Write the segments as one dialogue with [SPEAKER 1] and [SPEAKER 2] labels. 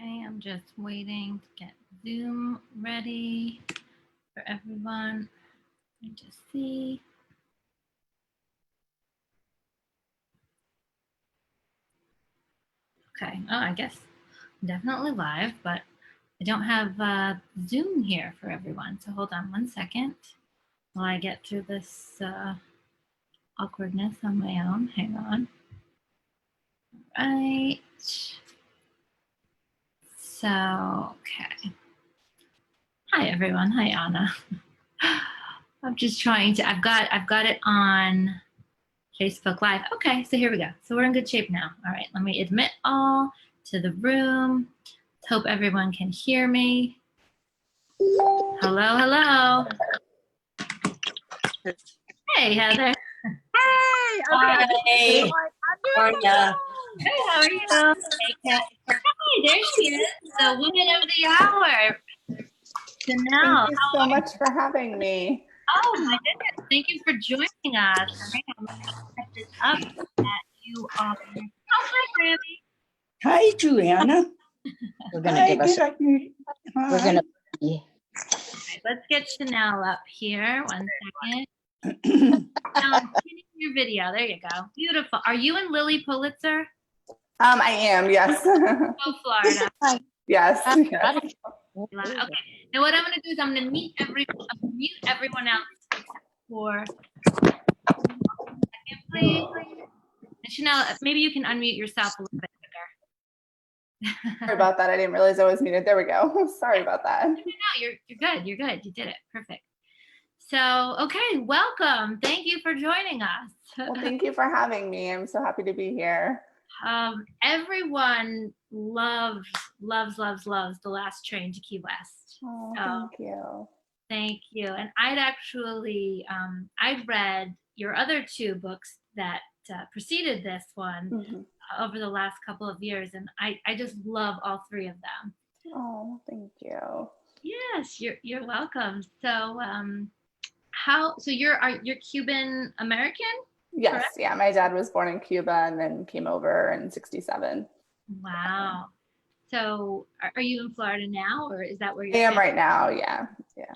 [SPEAKER 1] Okay, I'm just waiting to get Zoom ready for everyone. Let me just see. Okay, oh, I guess I'm definitely live, but I don't have Zoom here for everyone. So hold on one second while I get through this awkwardness on my own. Hang on. All right. So, okay. Hi, everyone. Hi, Anna. I'm just trying to, I've got it on Facebook Live. Okay, so here we go. So we're in good shape now. All right, let me admit all to the room. Hope everyone can hear me. Hello, hello. Hey, Heather.
[SPEAKER 2] Hey.
[SPEAKER 3] Hi.
[SPEAKER 2] Hey,
[SPEAKER 3] How are ya?
[SPEAKER 1] Hey, how are you? Hey, there she is, the woman of the hour. Janelle.
[SPEAKER 2] Thank you so much for having me.
[SPEAKER 1] Oh my goodness, thank you for joining us. All right, I'm going to set this up so that you are. Oh, hi, Grammy.
[SPEAKER 4] Hi, Juliana.
[SPEAKER 3] We're gonna give us. We're gonna. Yeah.
[SPEAKER 1] Right, let's get Chanel up here. 1 second. Now I'm pinning your video. There you go. Beautiful. Are you and Lily Pulitzer?
[SPEAKER 2] I am, yes.
[SPEAKER 1] Oh, Florida.
[SPEAKER 2] Yes.
[SPEAKER 1] Okay. Now what I'm going to do is I'm going to mute everyone else except for. Second, please. And Chanel, maybe you can unmute yourself a little bit quicker.
[SPEAKER 2] Sorry about that. I didn't realize I was muted. There we go. Sorry about that.
[SPEAKER 1] No, you're good. You're good. You did it. Perfect. So, okay, welcome. Thank you for joining us.
[SPEAKER 2] Well, thank you for having me. I'm so happy to be here.
[SPEAKER 1] Everyone loves The Last Train to Key West.
[SPEAKER 2] Oh,
[SPEAKER 1] so,
[SPEAKER 2] thank you.
[SPEAKER 1] Thank you. And I'd actually, I'd read your other two books that preceded this one over the last couple of years, and I just love all three of them.
[SPEAKER 2] Oh, thank you.
[SPEAKER 1] Yes, you're welcome. So, so you're Cuban American?
[SPEAKER 2] Yes,
[SPEAKER 1] correct?
[SPEAKER 2] yeah. My dad was born in Cuba and then came over in '67.
[SPEAKER 1] Wow. So are you in Florida now, or is that where you're?
[SPEAKER 2] I am right now, yeah.
[SPEAKER 1] Okay.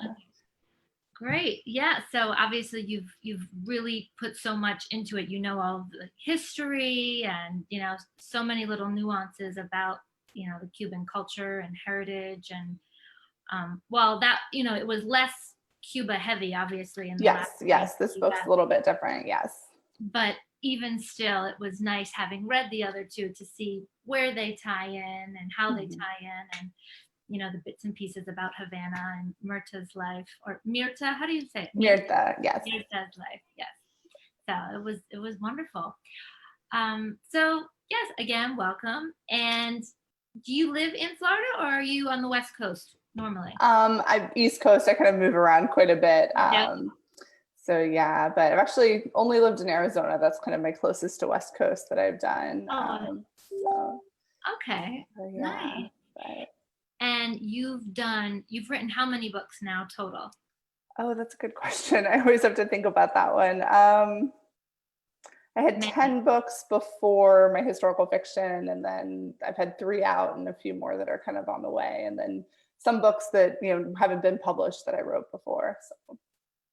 [SPEAKER 1] Great. Yeah. So obviously you've really put so much into it. You know all the history and, so many little nuances about, the Cuban culture and heritage. And well, that, it was less Cuba heavy, obviously. In the
[SPEAKER 2] yes. This book's a little bit different. Yes.
[SPEAKER 1] But even still, it was nice having read the other two to see where they tie in and how they tie in, and the bits and pieces about Havana and Myrta's life, or Mirta, how do you say it?
[SPEAKER 2] Mirta, yes.
[SPEAKER 1] Mirta's life, yes. So it was wonderful. So yes, again, welcome. And do you live in Florida, or are you on the West Coast normally?
[SPEAKER 2] I'm East Coast. I kind of move around quite a bit. So yeah, but I've actually only lived in Arizona. That's kind of my closest to West Coast that I've done.
[SPEAKER 1] Okay,
[SPEAKER 2] yeah,
[SPEAKER 1] nice.
[SPEAKER 2] But...
[SPEAKER 1] And you've written how many books now total?
[SPEAKER 2] Oh, that's a good question. I always have to think about that one. I had 10 books before my historical fiction, and then I've had 3 out and a few more that are kind of on the way. And then some books that, haven't been published that I wrote before. So.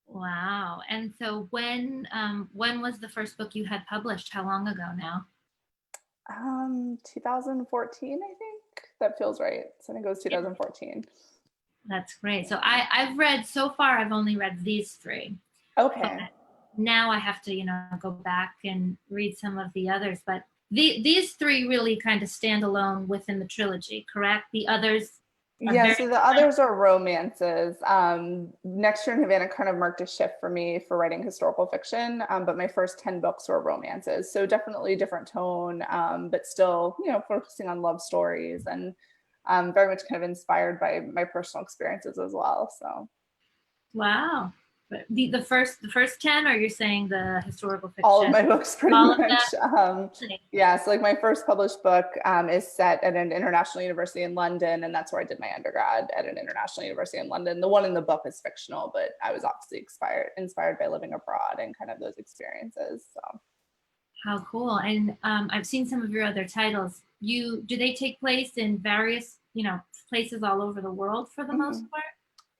[SPEAKER 1] Wow. And so when was the first book you had published? How long ago now?
[SPEAKER 2] 2014, I think. That feels right. So I think it was 2014.
[SPEAKER 1] That's great. So I've read, so far I've only read these 3.
[SPEAKER 2] Okay.
[SPEAKER 1] But now I have to, go back and read some of the others. But these 3 really kind of stand alone within the trilogy, correct? The others.
[SPEAKER 2] Yeah, so the others are romances. Next Year in Havana kind of marked a shift for me for writing historical fiction, but my first 10 books were romances. So definitely different tone, but still, focusing on love stories, and very much kind of inspired by my personal experiences as well. So.
[SPEAKER 1] Wow. But the first 10, or you're saying the historical fiction?
[SPEAKER 2] All of my books, pretty much. Yeah, so like my first published book is set at an international university in London, and that's where I did my undergrad, at an international university in London. The one in the book is fictional, but I was obviously inspired by living abroad and kind of those experiences. So.
[SPEAKER 1] How cool. And I've seen some of your other titles. Do they take place in various places all over the world for the most part?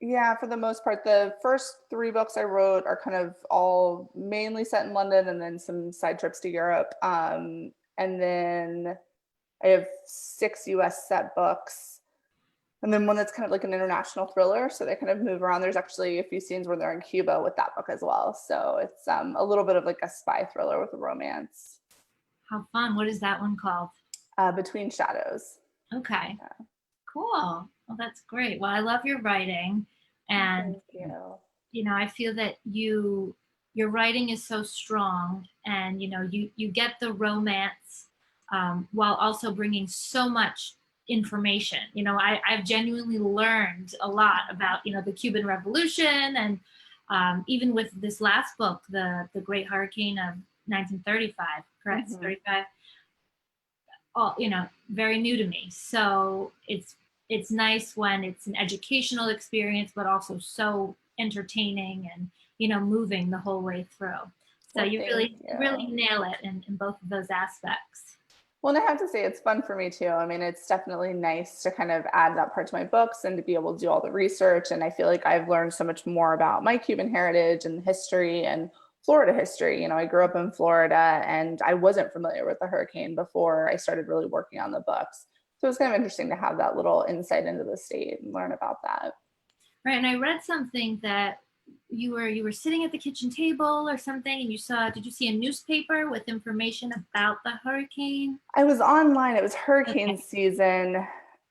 [SPEAKER 2] Yeah, for the most part. The first 3 books I wrote are kind of all mainly set in London and then some side trips to Europe. And then I have 6 US set books. And then one that's kind of like an international thriller. So they kind of move around. There's actually a few scenes where they're in Cuba with that book as well. So it's a little bit of like a spy thriller with a romance.
[SPEAKER 1] How fun. What is that one called?
[SPEAKER 2] Between Shadows.
[SPEAKER 1] Okay.
[SPEAKER 2] Yeah.
[SPEAKER 1] Cool. Well, that's great. Well, I love your writing. And,
[SPEAKER 2] Thank you.
[SPEAKER 1] I feel that your writing is so strong, and, you get the romance while also bringing so much information. I've genuinely learned a lot about, the Cuban Revolution, and even with this last book, the Great Hurricane of 1935, correct? 35. All, very new to me. So it's nice when it's an educational experience, but also so entertaining and, moving the whole way through. So
[SPEAKER 2] Well,
[SPEAKER 1] you really nail it in both of those aspects.
[SPEAKER 2] Well, and I have to say it's fun for me too. I mean, it's definitely nice to kind of add that part to my books and to be able to do all the research. And I feel like I've learned so much more about my Cuban heritage and history and Florida history. I grew up in Florida and I wasn't familiar with the hurricane before I started really working on the books. So it's kind of interesting to have that little insight into the state and learn about that.
[SPEAKER 1] Right. And I read something that you were sitting at the kitchen table or something, and did you see a newspaper with information about the hurricane?
[SPEAKER 2] I was online. It was hurricane season.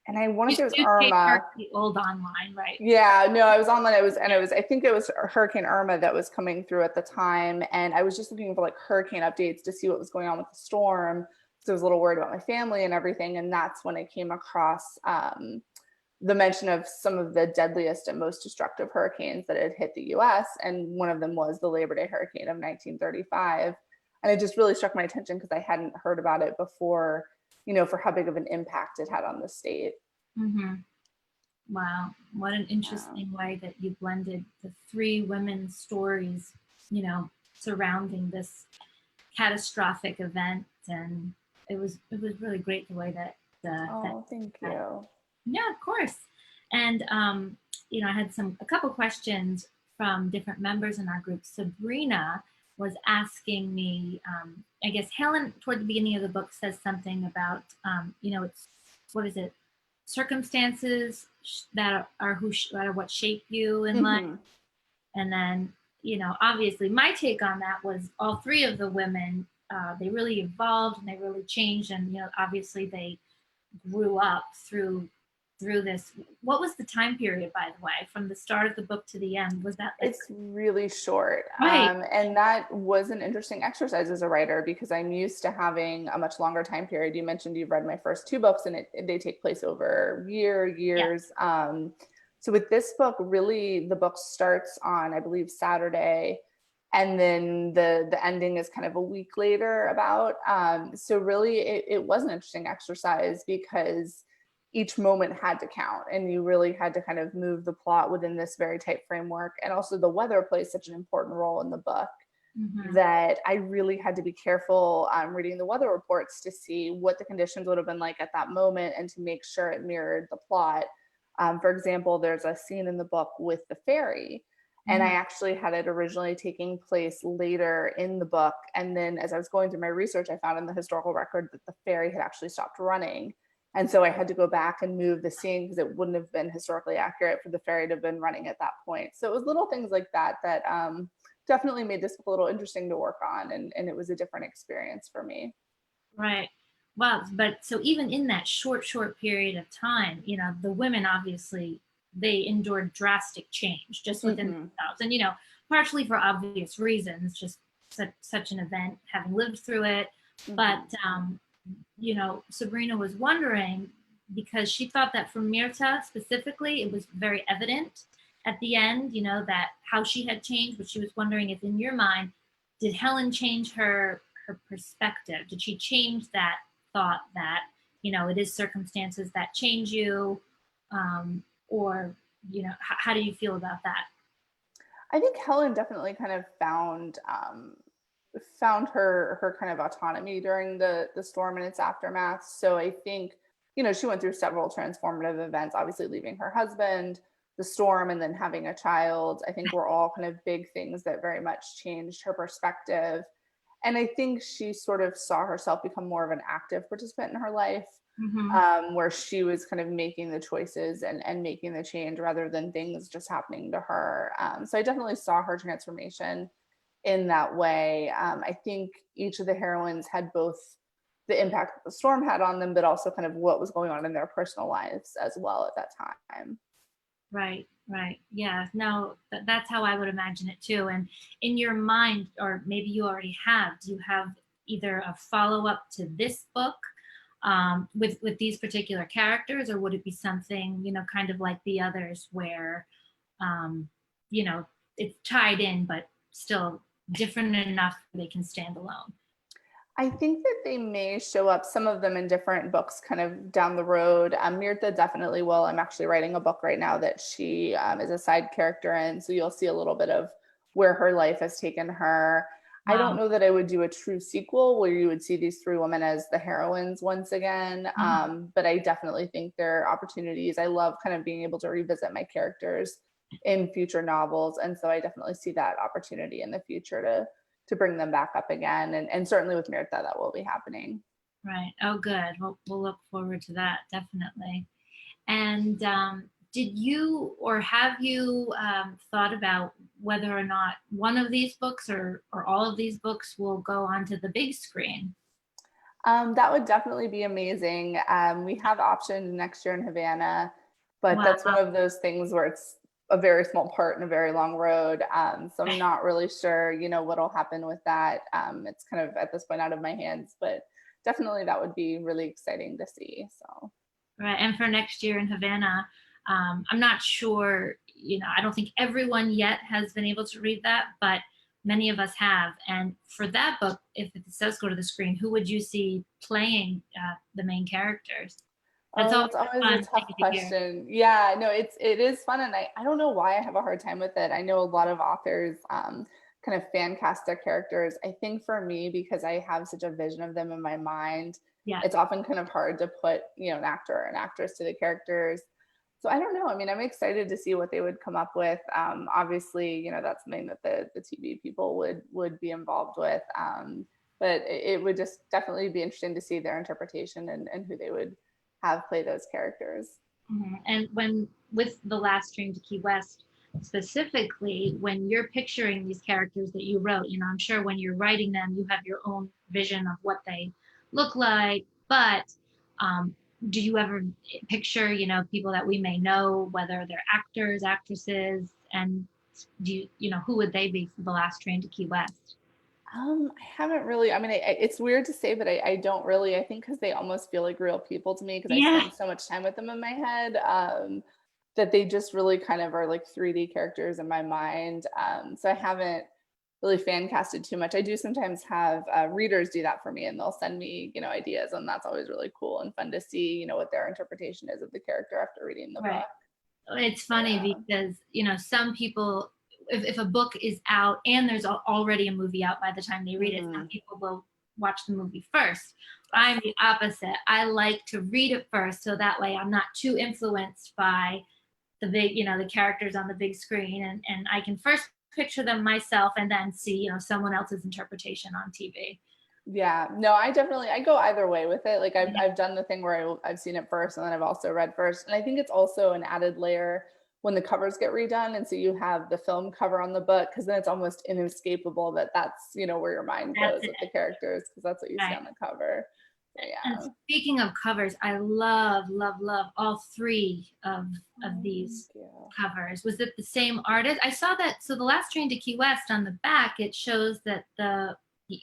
[SPEAKER 2] And I want to say it was Irma.
[SPEAKER 1] The old online, right?
[SPEAKER 2] Yeah, no, I was online. I think it was Hurricane Irma that was coming through at the time. And I was just looking for like hurricane updates to see what was going on with the storm. So I was a little worried about my family and everything. And that's when I came across the mention of some of the deadliest and most destructive hurricanes that had hit the US. And one of them was the Labor Day hurricane of 1935. And it just really struck my attention because I hadn't heard about it before, for how big of an impact it had on the state.
[SPEAKER 1] Mm-hmm. Wow. What an interesting way that you blended the 3 women's stories, surrounding this catastrophic event. And it was really great the way that
[SPEAKER 2] thank you.
[SPEAKER 1] Yeah, of course. And I had a couple questions from different members in our group. Sabrina was asking me, I guess Helen toward the beginning of the book says something about, it's, what is it? Circumstances that are what shape you in life. And then, obviously my take on that was all 3 of the women, they really evolved and they really changed. And, obviously they grew up through this. What was the time period, by the way, from the start of the book to the end? Was that
[SPEAKER 2] it's really short.
[SPEAKER 1] Right.
[SPEAKER 2] And that was an interesting exercise as a writer because I'm used to having a much longer time period. You mentioned you've read my first 2 books and they take place over years. Yeah. So with this book, really the book starts on, I believe, Saturday, and then the ending is kind of a week later about. So really it was an interesting exercise because each moment had to count and you really had to kind of move the plot within this very tight framework. And also the weather plays such an important role in the book that I really had to be careful reading the weather reports to see what the conditions would have been like at that moment and to make sure it mirrored the plot. For example, there's a scene in the book with the ferry. And I actually had it originally taking place later in the book. And then as I was going through my research, I found in the historical record that the ferry had actually stopped running. And so I had to go back and move the scene because it wouldn't have been historically accurate for the ferry to have been running at that point. So it was little things like that that definitely made this a little interesting to work on. And it was a different experience for me.
[SPEAKER 1] Right. Wow. But so even in that short period of time, the women obviously, they endured drastic change just within themselves. And, partially for obvious reasons, just such an event, having lived through it. But, Sabrina was wondering, because she thought that for Mirta specifically, it was very evident at the end, that how she had changed, but she was wondering if in your mind, did Helen change her perspective? Did she change that thought that, it is circumstances that change you? Or, how do you feel about that?
[SPEAKER 2] I think Helen definitely kind of found her kind of autonomy during the storm and its aftermath. So I think she went through several transformative events, obviously leaving her husband, the storm, and then having a child. I think were all kind of big things that very much changed her perspective. And I think she sort of saw herself become more of an active participant in her life, where she was kind of making the choices and making the change rather than things just happening to her. So I definitely saw her transformation in that way. I think each of the heroines had both the impact that the storm had on them, but also kind of what was going on in their personal lives as well at that time.
[SPEAKER 1] Right. Yeah, no, that's how I would imagine it too. And in your mind, or maybe you already have, do you have either a follow-up to this book with these particular characters, or would it be something, kind of like the others where, it's tied in, but still different enough they can stand alone?
[SPEAKER 2] I think that they may show up, some of them in different books kind of down the road. Mirtha definitely will. I'm actually writing a book right now that she is a side character in. So you'll see a little bit of where her life has taken her.
[SPEAKER 1] Wow.
[SPEAKER 2] I don't know that I would do a true sequel where you would see these three women as the heroines once again. But I definitely think there are opportunities. I love kind of being able to revisit my characters in future novels. And so I definitely see that opportunity in the future to bring them back up again. And certainly with Mirtha, that will be happening.
[SPEAKER 1] Right. Oh, good. We'll look forward to that, definitely. And did you, or have you thought about whether or not one of these books or all of these books will go onto the big screen?
[SPEAKER 2] That would definitely be amazing. We have optioned next year in Havana, but that's one of those things where it's a very small part in a very long road. So I'm not really sure, what'll happen with that. It's kind of at this point out of my hands, but definitely that would be really exciting to see. So.
[SPEAKER 1] Right. And for next year in Havana, I'm not sure, I don't think everyone yet has been able to read that, but many of us have. And for that book, if it does go to the screen, who would you see playing the main characters?
[SPEAKER 2] That's always a tough question. Yeah, no, it is fun. And I don't know why I have a hard time with it. I know a lot of authors kind of fan cast their characters. I think for me, because I have such a vision of them in my mind, it's often kind of hard to put, an actor or an actress to the characters. So I don't know. I mean, I'm excited to see what they would come up with. Obviously, that's something that the TV people would be involved with. But it would just definitely be interesting to see their interpretation and who they would have play those characters.
[SPEAKER 1] And when with The Last Train to Key West specifically, when you're picturing these characters that you wrote, I'm sure when you're writing them, you have your own vision of what they look like, but do you ever picture, people that we may know, whether they're actors, actresses, and do who would they be for The Last Train to Key West?
[SPEAKER 2] I haven't really, I mean, it's weird to say, but I don't really, I think because they almost feel like real people to me because I spend so much time with them in my head that they just really kind of are like 3D characters in my mind. So I haven't really fan casted too much. I do sometimes have readers do that for me and they'll send me, ideas, and that's always really cool and fun to see, what their interpretation is of the character after reading the book.
[SPEAKER 1] It's funny because, some people, if a book is out and there's already a movie out by the time they read it, some people will watch the movie first. I'm the opposite. I like to read it first, so that way I'm not too influenced by the big, the characters on the big screen, and I can first picture them myself and then see, someone else's interpretation on TV.
[SPEAKER 2] Yeah, no, I go either way with it. Like I've done the thing where I've seen it first and then I've also read first. And I think it's also an added layer when the covers get redone. And so you have the film cover on the book, because then it's almost inescapable that that's, where your mind goes with the characters, because that's what you see on the cover. So, yeah.
[SPEAKER 1] And speaking of covers, I love all three of these covers. Was it the same artist? I saw that. So The Last Train to Key West, on the back, it shows that the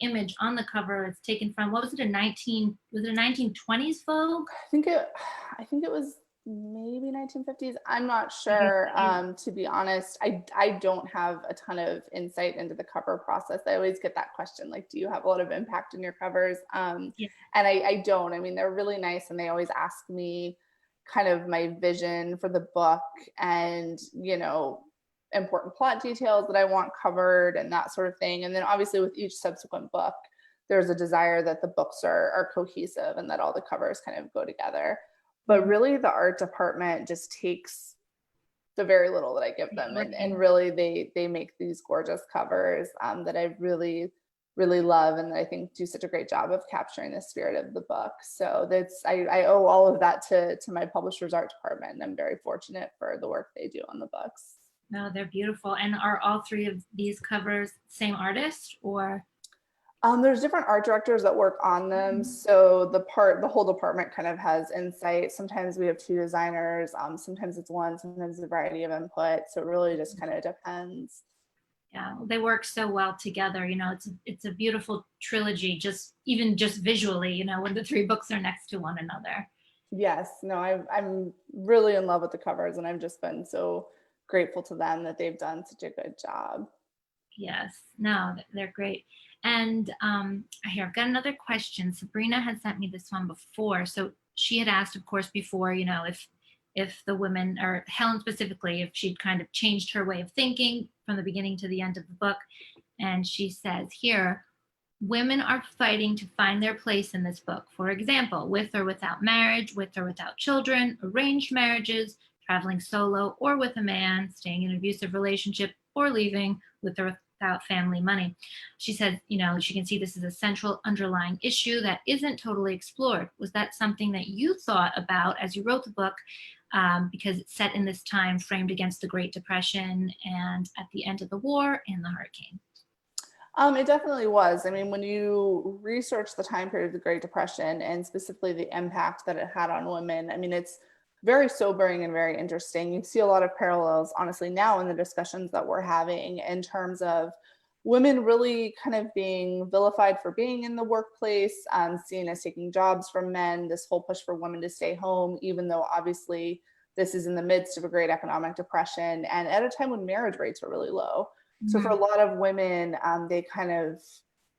[SPEAKER 1] image on the cover is taken from, what was it, a 1920s Vogue?
[SPEAKER 2] I think it was maybe 1950s. I'm not sure. To be honest, I don't have a ton of insight into the cover process. I always get that question, like, do you have a lot of impact in your covers? And I don't. I mean, they're really nice, and they always ask me kind of my vision for the book and, important plot details that I want covered and that sort of thing. And then obviously with each subsequent book, there's a desire that the books are cohesive and that all the covers kind of go together. but really the art department just takes the very little that I give them, and really they make these gorgeous covers that I really love, and I think do such a great job of capturing the spirit of the book. So that's I owe all of that to my publisher's art department, and I'm very fortunate for the work they do on the books.
[SPEAKER 1] No, they're beautiful. And are all three of these covers same artist, or?
[SPEAKER 2] There's different art directors that work on them. So the whole department kind of has insight. Sometimes we have two designers, sometimes it's one, sometimes a variety of input. So it really just kind of depends.
[SPEAKER 1] Yeah, they work so well together. You know, it's a beautiful trilogy, just visually, you know, when the three books are next to one another.
[SPEAKER 2] Yes, no, I'm really in love with the covers, and I've just been so grateful to them that they've done such a good job.
[SPEAKER 1] Yes, no, they're great. And here, I've got another question. Sabrina had sent me this one before. So she had asked, of course, before, you know, if the women, or Helen specifically, if she'd kind of changed her way of thinking from the beginning to the end of the book. And she says here, women are fighting to find their place in this book. For example, with or without marriage, with or without children, arranged marriages, traveling solo or with a man, staying in an abusive relationship, or leaving with or without family money. She said, you know, she can see this is a central underlying issue that isn't totally explored. Was that something that you thought about as you wrote the book? Because it's set in this time framed against the Great Depression and at the end of the war and the hurricane.
[SPEAKER 2] It definitely was. I mean, when you research the time period of the Great Depression and specifically the impact that it had on women, I mean, it's very sobering and very interesting. You see a lot of parallels, honestly, now in the discussions that we're having in terms of women really kind of being vilified for being in the workplace, seen as taking jobs from men, this whole push for women to stay home, even though obviously this is in the midst of a great economic depression and at a time when marriage rates are really low. So for a lot of women, they kind of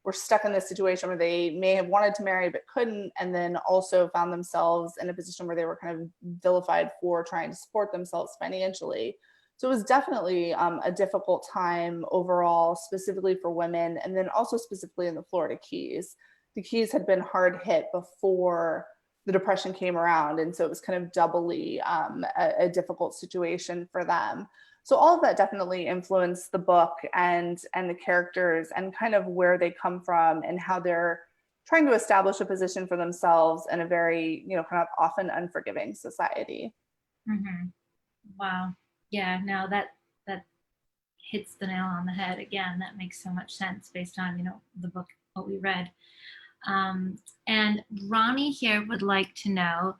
[SPEAKER 2] were stuck in this situation where they may have wanted to marry but couldn't, and then also found themselves in a position where they were kind of vilified for trying to support themselves financially. So it was definitely a difficult time overall, specifically for women, and then also specifically in the Florida Keys. The Keys had been hard hit before the Depression came around, and so it was kind of doubly a difficult situation for them. So all of that definitely influenced the book and the characters and kind of where they come from and how they're trying to establish a position for themselves in a very, you know, kind of often unforgiving society.
[SPEAKER 1] Mm-hmm. Wow. Yeah, no, that hits the nail on the head again. That makes so much sense based on, you know, the book, what we read. And Ronnie here would like to know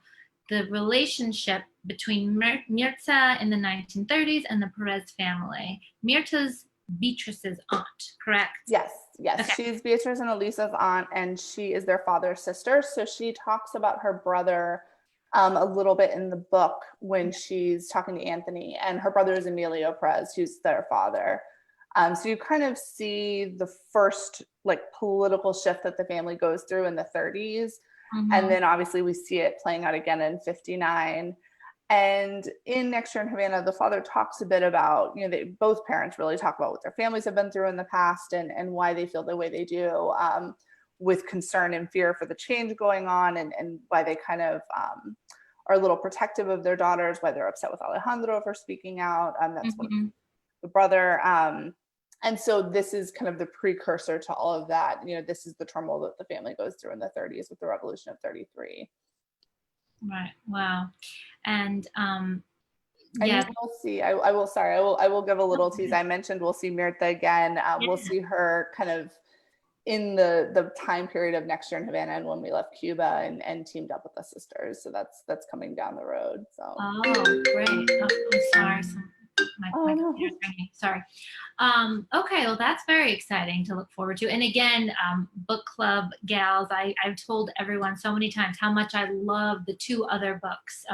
[SPEAKER 1] the relationship between Mirza in the 1930s and the Perez family. Mirza's Beatrice's aunt, correct?
[SPEAKER 2] Yes. Okay. She's Beatrice and Elisa's aunt, and she is their father's sister. So she talks about her brother a little bit in the book when she's talking to Anthony, and her brother is Emilio Perez, who's their father. So you kind of see the first like political shift that the family goes through in the 30s. And then obviously we see it playing out again in 59. And in Next Year in Havana, the father talks a bit about, you know, both parents really talk about what their families have been through in the past and why they feel the way they do, with concern and fear for the change going on, and why they kind of are a little protective of their daughters, why they're upset with Alejandro for speaking out. That's one, the brother. And so this is kind of the precursor to all of that. You know, this is the turmoil that the family goes through in the 30s with the Revolution of 33.
[SPEAKER 1] Right. Wow. And
[SPEAKER 2] yeah, we'll see. I will give a little tease. I mentioned we'll see Mirta again. We'll see her kind of in the time period of Next Year in Havana and when we left Cuba and teamed up with the sisters. So that's coming down the road. So.
[SPEAKER 1] Oh, great. Oh, I'm sorry. My computer's ringing. Sorry. Okay, well, that's very exciting to look forward to. And again, book club gals, I've told everyone so many times how much I love the two other books,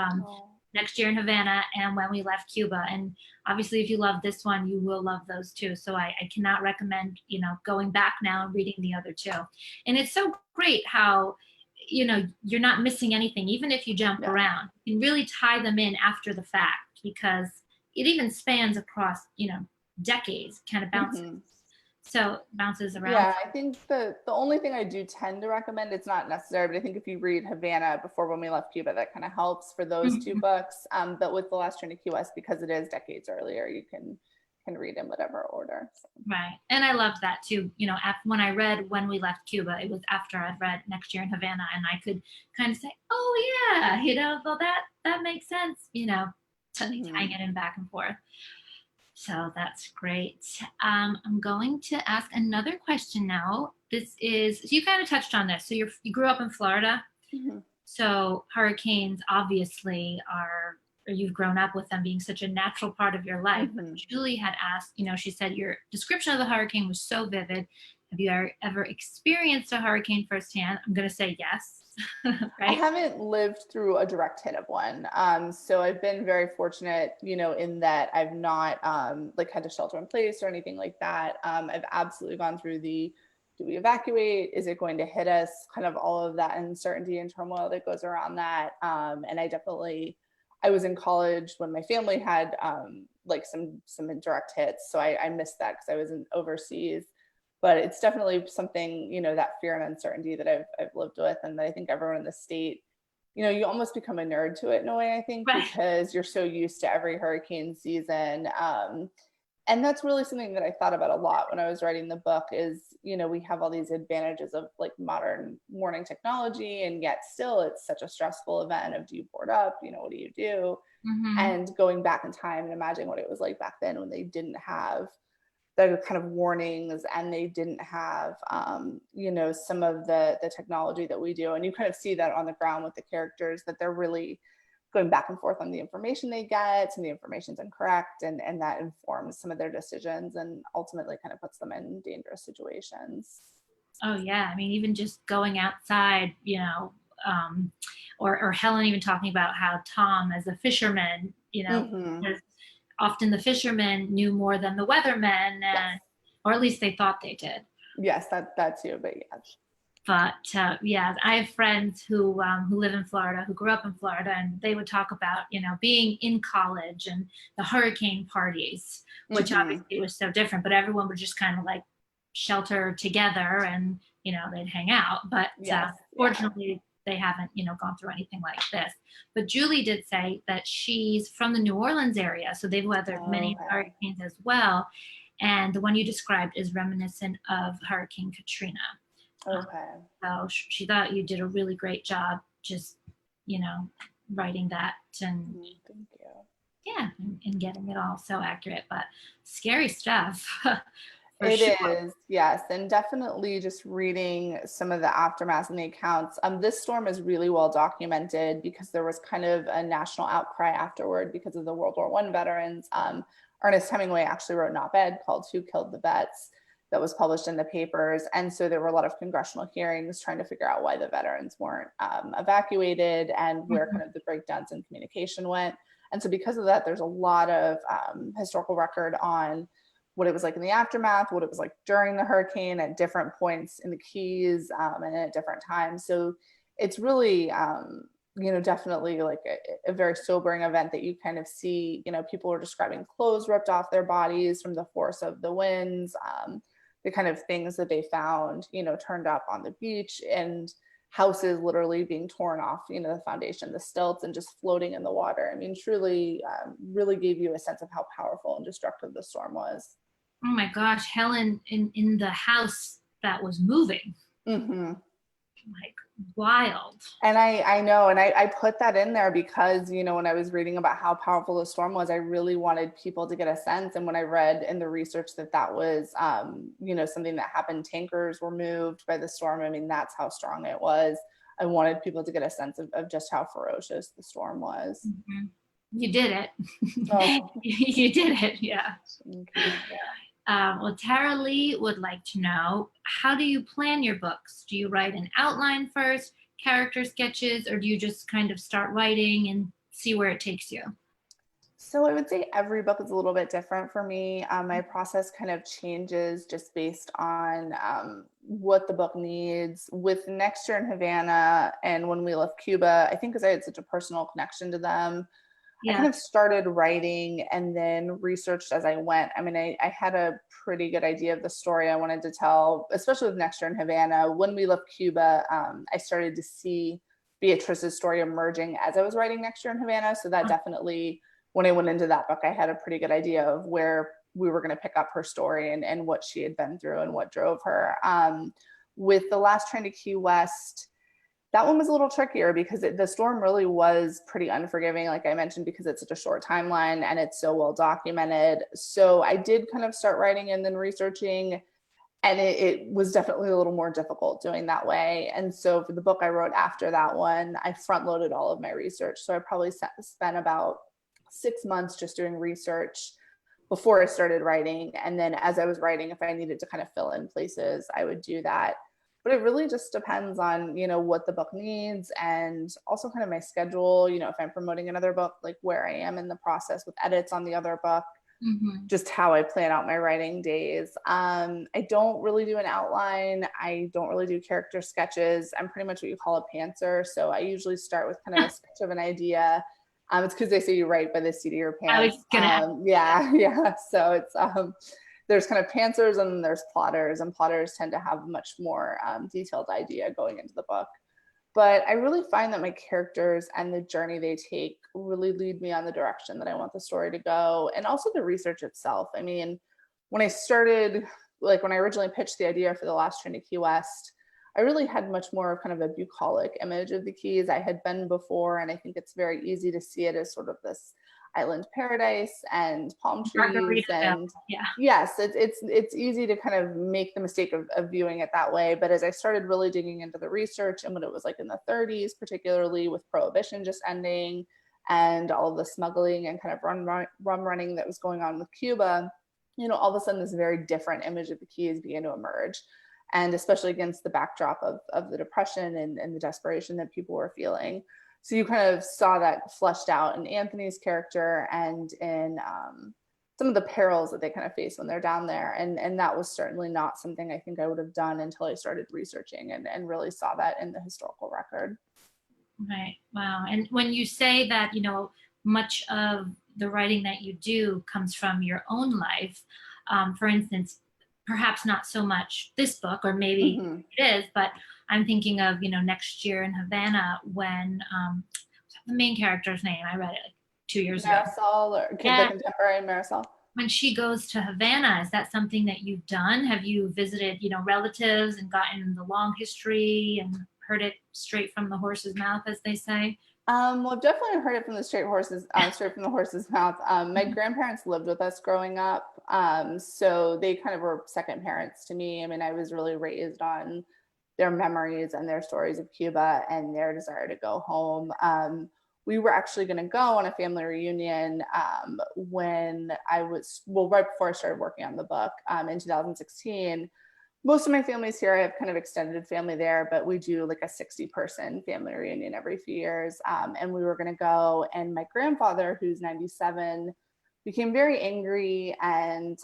[SPEAKER 1] Next Year in Havana and When We Left Cuba. And obviously, if you love this one, you will love those too. So I cannot recommend, you know, going back now and reading the other two. And it's so great how, you know, you're not missing anything, even if you jump around. You can really tie them in after the fact because it even spans across, you know, decades, kind of bounces. So it bounces around.
[SPEAKER 2] Yeah, I think the only thing I do tend to recommend, it's not necessary, but I think if you read Havana before When We Left Cuba, that kind of helps for those two books. But with The Last Train to Key West, because it is decades earlier, you can read in whatever order. So.
[SPEAKER 1] Right. And I loved that too. You know, when I read When We Left Cuba, it was after I'd read Next Year in Havana, and I could kind of say, oh yeah, you know, well that makes sense, you know, tying it in back and forth. So that's great. I'm going to ask another question now. This is, so you kind of touched on this. So you grew up in Florida. So hurricanes obviously are, or you've grown up with them being such a natural part of your life. But Julie had asked, you know, she said your description of the hurricane was so vivid. Have you ever experienced a hurricane firsthand? I'm going to say yes. Right?
[SPEAKER 2] I haven't lived through a direct hit of one. So I've been very fortunate, you know, in that I've not like had to shelter in place or anything like that. I've absolutely gone through the, do we evacuate? Is it going to hit us? Kind of all of that uncertainty and turmoil that goes around that. And I was in college when my family had like some indirect hits. So I missed that because I was overseas. But it's definitely something, you know, that fear and uncertainty that I've lived with, and that I think everyone in the state, you know, you almost become a nerd to it in a way, I think, because you're so used to every hurricane season. And that's really something that I thought about a lot when I was writing the book is, you know, we have all these advantages of like modern warning technology, and yet still it's such a stressful event of, do you board up? You know, what do you do? And going back in time and imagining what it was like back then when they didn't have the kind of warnings, and they didn't have, you know, some of the technology that we do. And you kind of see that on the ground with the characters, that they're really going back and forth on the information they get, and the information's incorrect, and that informs some of their decisions and ultimately kind of puts them in dangerous situations.
[SPEAKER 1] Oh yeah, I mean, even just going outside, you know, or Helen even talking about how Tom, as a fisherman, you know, often the fishermen knew more than the weathermen, or at least they thought they did.
[SPEAKER 2] Yes, that too, but yes.
[SPEAKER 1] But yeah, I have friends who live in Florida, who grew up in Florida, and they would talk about, you know, being in college and the hurricane parties, which obviously was so different, but everyone would just kind of like shelter together, and, you know, they'd hang out. But fortunately, they haven't, you know, gone through anything like this. But Julie did say that she's from the New Orleans area, so they've weathered many hurricanes as well. And the one you described is reminiscent of Hurricane Katrina. So she thought you did a really great job, just, you know, writing that, and
[SPEAKER 2] thank you.
[SPEAKER 1] Yeah, and getting it all so accurate, but scary stuff.
[SPEAKER 2] It is, yes. And definitely just reading some of the aftermath and the accounts. This storm is really well documented because there was kind of a national outcry afterward because of the World War I veterans. Ernest Hemingway actually wrote an op-ed called Who Killed the Vets that was published in the papers. And so there were a lot of congressional hearings trying to figure out why the veterans weren't evacuated, and where kind of the breakdowns in communication went. And so because of that, there's a lot of historical record on what it was like in the aftermath, what it was like during the hurricane at different points in the Keys, and at different times. So it's really, you know, definitely like a very sobering event that you kind of see, you know, people are describing clothes ripped off their bodies from the force of the winds, the kind of things that they found, you know, turned up on the beach, and houses literally being torn off, you know, the foundation, the stilts, and just floating in the water. I mean, truly, really gave you a sense of how powerful and destructive the storm was.
[SPEAKER 1] Oh my gosh, Helen in the house that was moving. Like wild.
[SPEAKER 2] And I know, and I put that in there because, you know, when I was reading about how powerful the storm was, I really wanted people to get a sense. And when I read in the research that was, you know, something that happened, tankers were moved by the storm. I mean, that's how strong it was. I wanted people to get a sense of just how ferocious the storm was.
[SPEAKER 1] You did it. You did it, yeah. Well, Tara Lee would like to know, how do you plan your books? Do you write an outline first, character sketches, or do you just kind of start writing and see where it takes you?
[SPEAKER 2] So I would say every book is a little bit different for me. My process kind of changes just based on what the book needs. With Next Year in Havana and When We Left Cuba, I think because I had such a personal connection to them, I
[SPEAKER 1] Yeah.
[SPEAKER 2] kind of started writing and then researched as I went. I mean, I had a pretty good idea of the story I wanted to tell, especially with Next Year in Havana. When we left Cuba, I started to see Beatrice's story emerging as I was writing Next Year in Havana. So that definitely, when I went into that book, I had a pretty good idea of where we were going to pick up her story and what she had been through and what drove her. With The Last Train to Key West, that one was a little trickier because the storm really was pretty unforgiving, like I mentioned, because it's such a short timeline and it's so well documented. So I did kind of start writing and then researching, and it was definitely a little more difficult doing that way. And so for the book I wrote after that one, I front loaded all of my research. So I probably spent about 6 months just doing research before I started writing. And then as I was writing, if I needed to kind of fill in places, I would do that. But it really just depends on, what the book needs, and also kind of my schedule, if I'm promoting another book, like where I am in the process with edits on the other book, just how I plan out my writing days. I don't really do an outline. I don't really do character sketches. I'm pretty much what you call a pantser. So I usually start with kind of a sketch of an idea. It's because they say you write by the seat of your pants.
[SPEAKER 1] I was gonna
[SPEAKER 2] yeah. So it's there's kind of pantsers and then there's plotters, and plotters tend to have a much more detailed idea going into the book. But I really find that my characters and the journey they take really lead me on the direction that I want the story to go, and also the research itself. I mean, when I started, like when I originally pitched the idea for The Last Train to Key West, I really had much more of kind of a bucolic image of the Keys. I had been before, and I think it's very easy to see it as sort of this island paradise and palm trees. And
[SPEAKER 1] yeah.
[SPEAKER 2] Yes, it's easy to kind of make the mistake of viewing it that way. But as I started really digging into the research and what it was like in the 30s, particularly with Prohibition just ending and all of the smuggling and kind of rum running that was going on with Cuba, all of a sudden this very different image of the Keys began to emerge. And especially against the backdrop of the Depression and the desperation that people were feeling. So you kind of saw that fleshed out in Anthony's character and in some of the perils that they kind of face when they're down there. And that was certainly not something I think I would have done until I started researching and really saw that in the historical record.
[SPEAKER 1] Right. Wow. And when you say that, much of the writing that you do comes from your own life, for instance, perhaps not so much this book, or maybe it is, but I'm thinking of, Next Year in Havana, when the main character's name, I read it like 2 years ago.
[SPEAKER 2] Marisol, or the contemporary Marisol.
[SPEAKER 1] When she goes to Havana, is that something that you've done? Have you visited, relatives and gotten the long history and heard it straight from the horse's mouth, as they say?
[SPEAKER 2] Well, I've definitely heard it from the straight from the horse's mouth. My grandparents lived with us growing up, so they kind of were second parents to me. I mean, I was really raised on their memories and their stories of Cuba and their desire to go home. We were actually going to go on a family reunion when right before I started working on the book in 2016. Most of my family's here. I have kind of extended family there, but we do like a 60-person family reunion every few years. And we were going to go, and my grandfather, who's 97, became very angry, and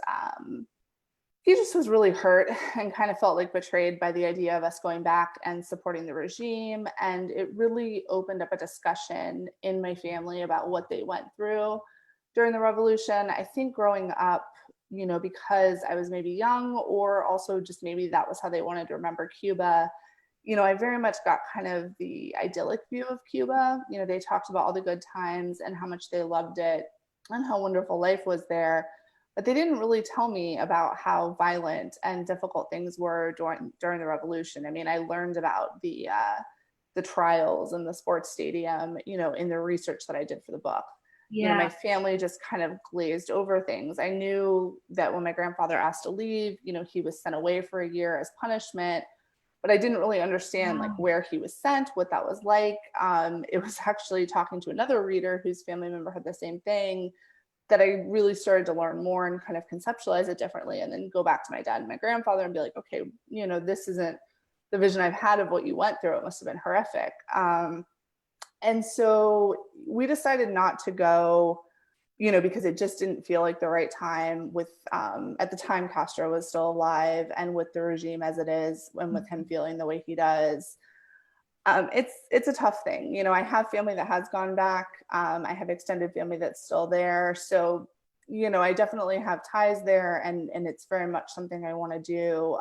[SPEAKER 2] he just was really hurt and kind of felt like betrayed by the idea of us going back and supporting the regime. And it really opened up a discussion in my family about what they went through during the revolution. I think growing up, because I was maybe young, or also just maybe that was how they wanted to remember Cuba, I very much got kind of the idyllic view of Cuba. They talked about all the good times and how much they loved it and how wonderful life was there. But they didn't really tell me about how violent and difficult things were during the revolution. I mean, I learned about the trials in the sports stadium, in the research that I did for the book.
[SPEAKER 1] Yeah.
[SPEAKER 2] My family just kind of glazed over things. I knew that when my grandfather asked to leave, he was sent away for a year as punishment, but I didn't really understand like where he was sent, what that was like. It was actually talking to another reader whose family member had the same thing that I really started to learn more and kind of conceptualize it differently, and then go back to my dad and my grandfather and be like, okay, this isn't the vision I've had of what you went through. It must have been horrific. And so we decided not to go, because it just didn't feel like the right time with, at the time Castro was still alive, and with the regime as it is, and with him feeling the way he does. It's a tough thing. You know, I have family that has gone back. I have extended family that's still there. So, you know, I definitely have ties there, and it's very much something I want to do.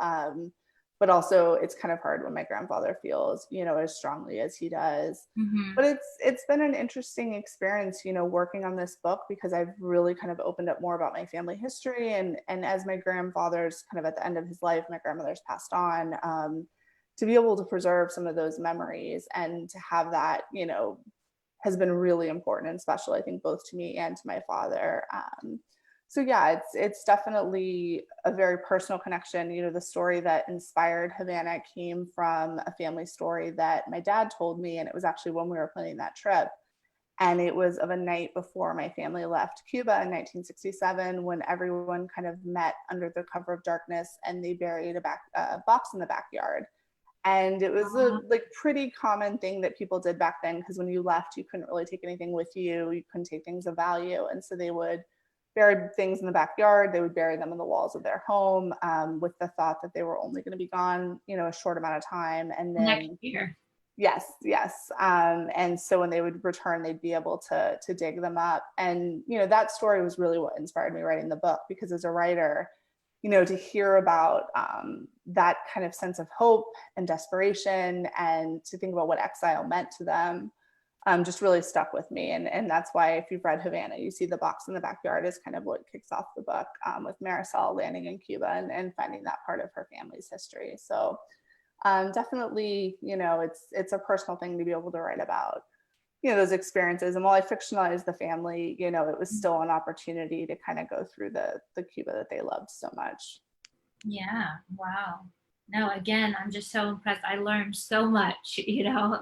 [SPEAKER 2] But also it's kind of hard when my grandfather feels, you know, as strongly as he does.
[SPEAKER 1] Mm-hmm.
[SPEAKER 2] But it's been an interesting experience, you know, working on this book, because I've really kind of opened up more about my family history. And as my grandfather's kind of at the end of his life, my grandmother's passed on, to be able to preserve some of those memories and to have that, you know, has been really important and special, I think, both to me and to my father. So yeah, it's definitely a very personal connection. You know, the story that inspired Havana came from a family story that my dad told me, and it was actually when we were planning that trip. And it was of a night before my family left Cuba in 1967, when everyone kind of met under the cover of darkness, and they buried a box in the backyard. And it was a like pretty common thing that people did back then, because when you left, you couldn't really take anything with you. You couldn't take things of value. And so they would bury things in the backyard. They would bury them in the walls of their home, with the thought that they were only going to be gone, you know, a short amount of time. And then
[SPEAKER 1] Next year.
[SPEAKER 2] yes. And so when they would return, they'd be able to dig them up. And, you know, that story was really what inspired me writing the book, because as a writer, you know, to hear about that kind of sense of hope and desperation, and to think about what exile meant to them, just really stuck with me. And that's why, if you've read Havana, you see the box in the backyard is kind of what kicks off the book, with Marisol landing in Cuba and finding that part of her family's history. So definitely, you know, it's a personal thing to be able to write about, you know, those experiences. And while I fictionalized the family, you know, it was still an opportunity to kind of go through the Cuba that they loved so much.
[SPEAKER 1] Yeah. Wow. No, again, I'm just so impressed. I learned so much, you know,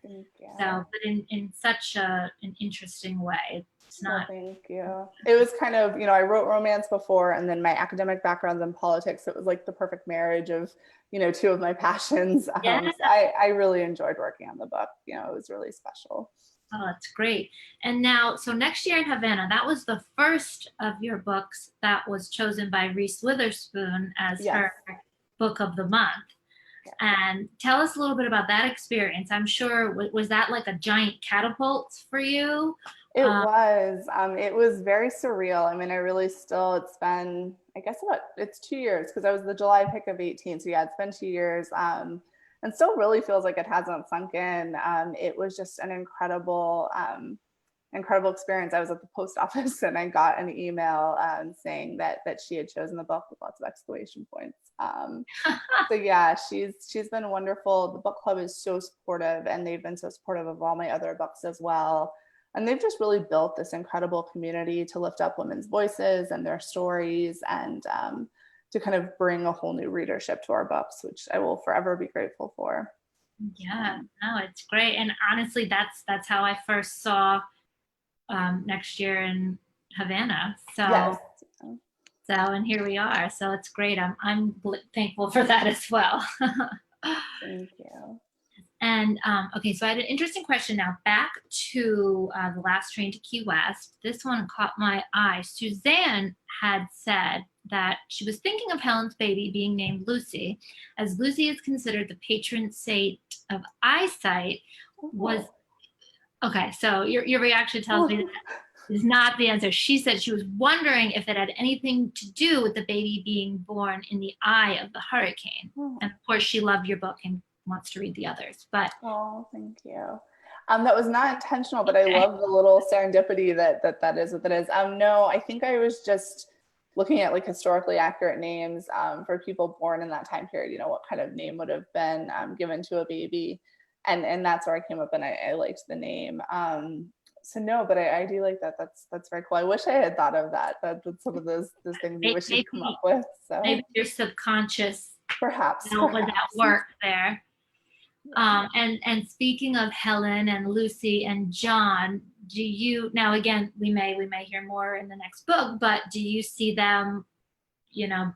[SPEAKER 2] Thank you.
[SPEAKER 1] so, but in such an interesting way. It's not.
[SPEAKER 2] Thank you. It was kind of, you know, I wrote romance before, and then my academic background's in politics. It was like the perfect marriage of, you know, two of my passions.
[SPEAKER 1] Yeah.
[SPEAKER 2] So I really enjoyed working on the book. You know, it was really special.
[SPEAKER 1] Oh, that's great. And now, so next year in Havana, that was the first of your books that was chosen by Reese Witherspoon as
[SPEAKER 2] Yes.
[SPEAKER 1] her book of the month.
[SPEAKER 2] Yeah.
[SPEAKER 1] And tell us a little bit about that experience. I'm sure, was that like a giant catapult for you?
[SPEAKER 2] It was very surreal. I mean, I really still, it's been, I guess it's 2 years, because I was the July pick of 18. So yeah, it's been 2 years. And still really feels like it hasn't sunk in. It was just an incredible experience. I was at the post office and I got an email saying that she had chosen the book, with lots of exclamation points. So yeah, she's been wonderful. The book club is so supportive, and they've been so supportive of all my other books as well. And they've just really built this incredible community to lift up women's voices and their stories, and to kind of bring a whole new readership to our books, which I will forever be grateful for.
[SPEAKER 1] Yeah, no, it's great. And honestly, that's how I first saw Next Year in Havana. So,
[SPEAKER 2] yes.
[SPEAKER 1] And here we are. So it's great. I'm thankful for that as well.
[SPEAKER 2] Thank you.
[SPEAKER 1] And okay, so I had an interesting question now. Back to The Last Train to Key West. This one caught my eye. Suzanne had said that she was thinking of Helen's baby being named Lucy, as Lucy is considered the patron saint of eyesight. Was okay. So your reaction tells me that is not the answer. She said she was wondering if it had anything to do with the baby being born in the eye of the hurricane. And of course, she loved your book and wants to read the others. But
[SPEAKER 2] thank you. That was not intentional, but I love the little serendipity that is what that is. No, I think I was just looking at like historically accurate names for people born in that time period. You know, what kind of name would have been given to a baby, and that's where I came up, and I liked the name. So no, but I do like that. That's very cool. I wish I had thought of that. That's some of those things you wish you'd come up with. So
[SPEAKER 1] maybe your subconscious
[SPEAKER 2] perhaps
[SPEAKER 1] with that work there. And speaking of Helen and Lucy and John, do you now, again, we may hear more in the next book, but do you see them, you know,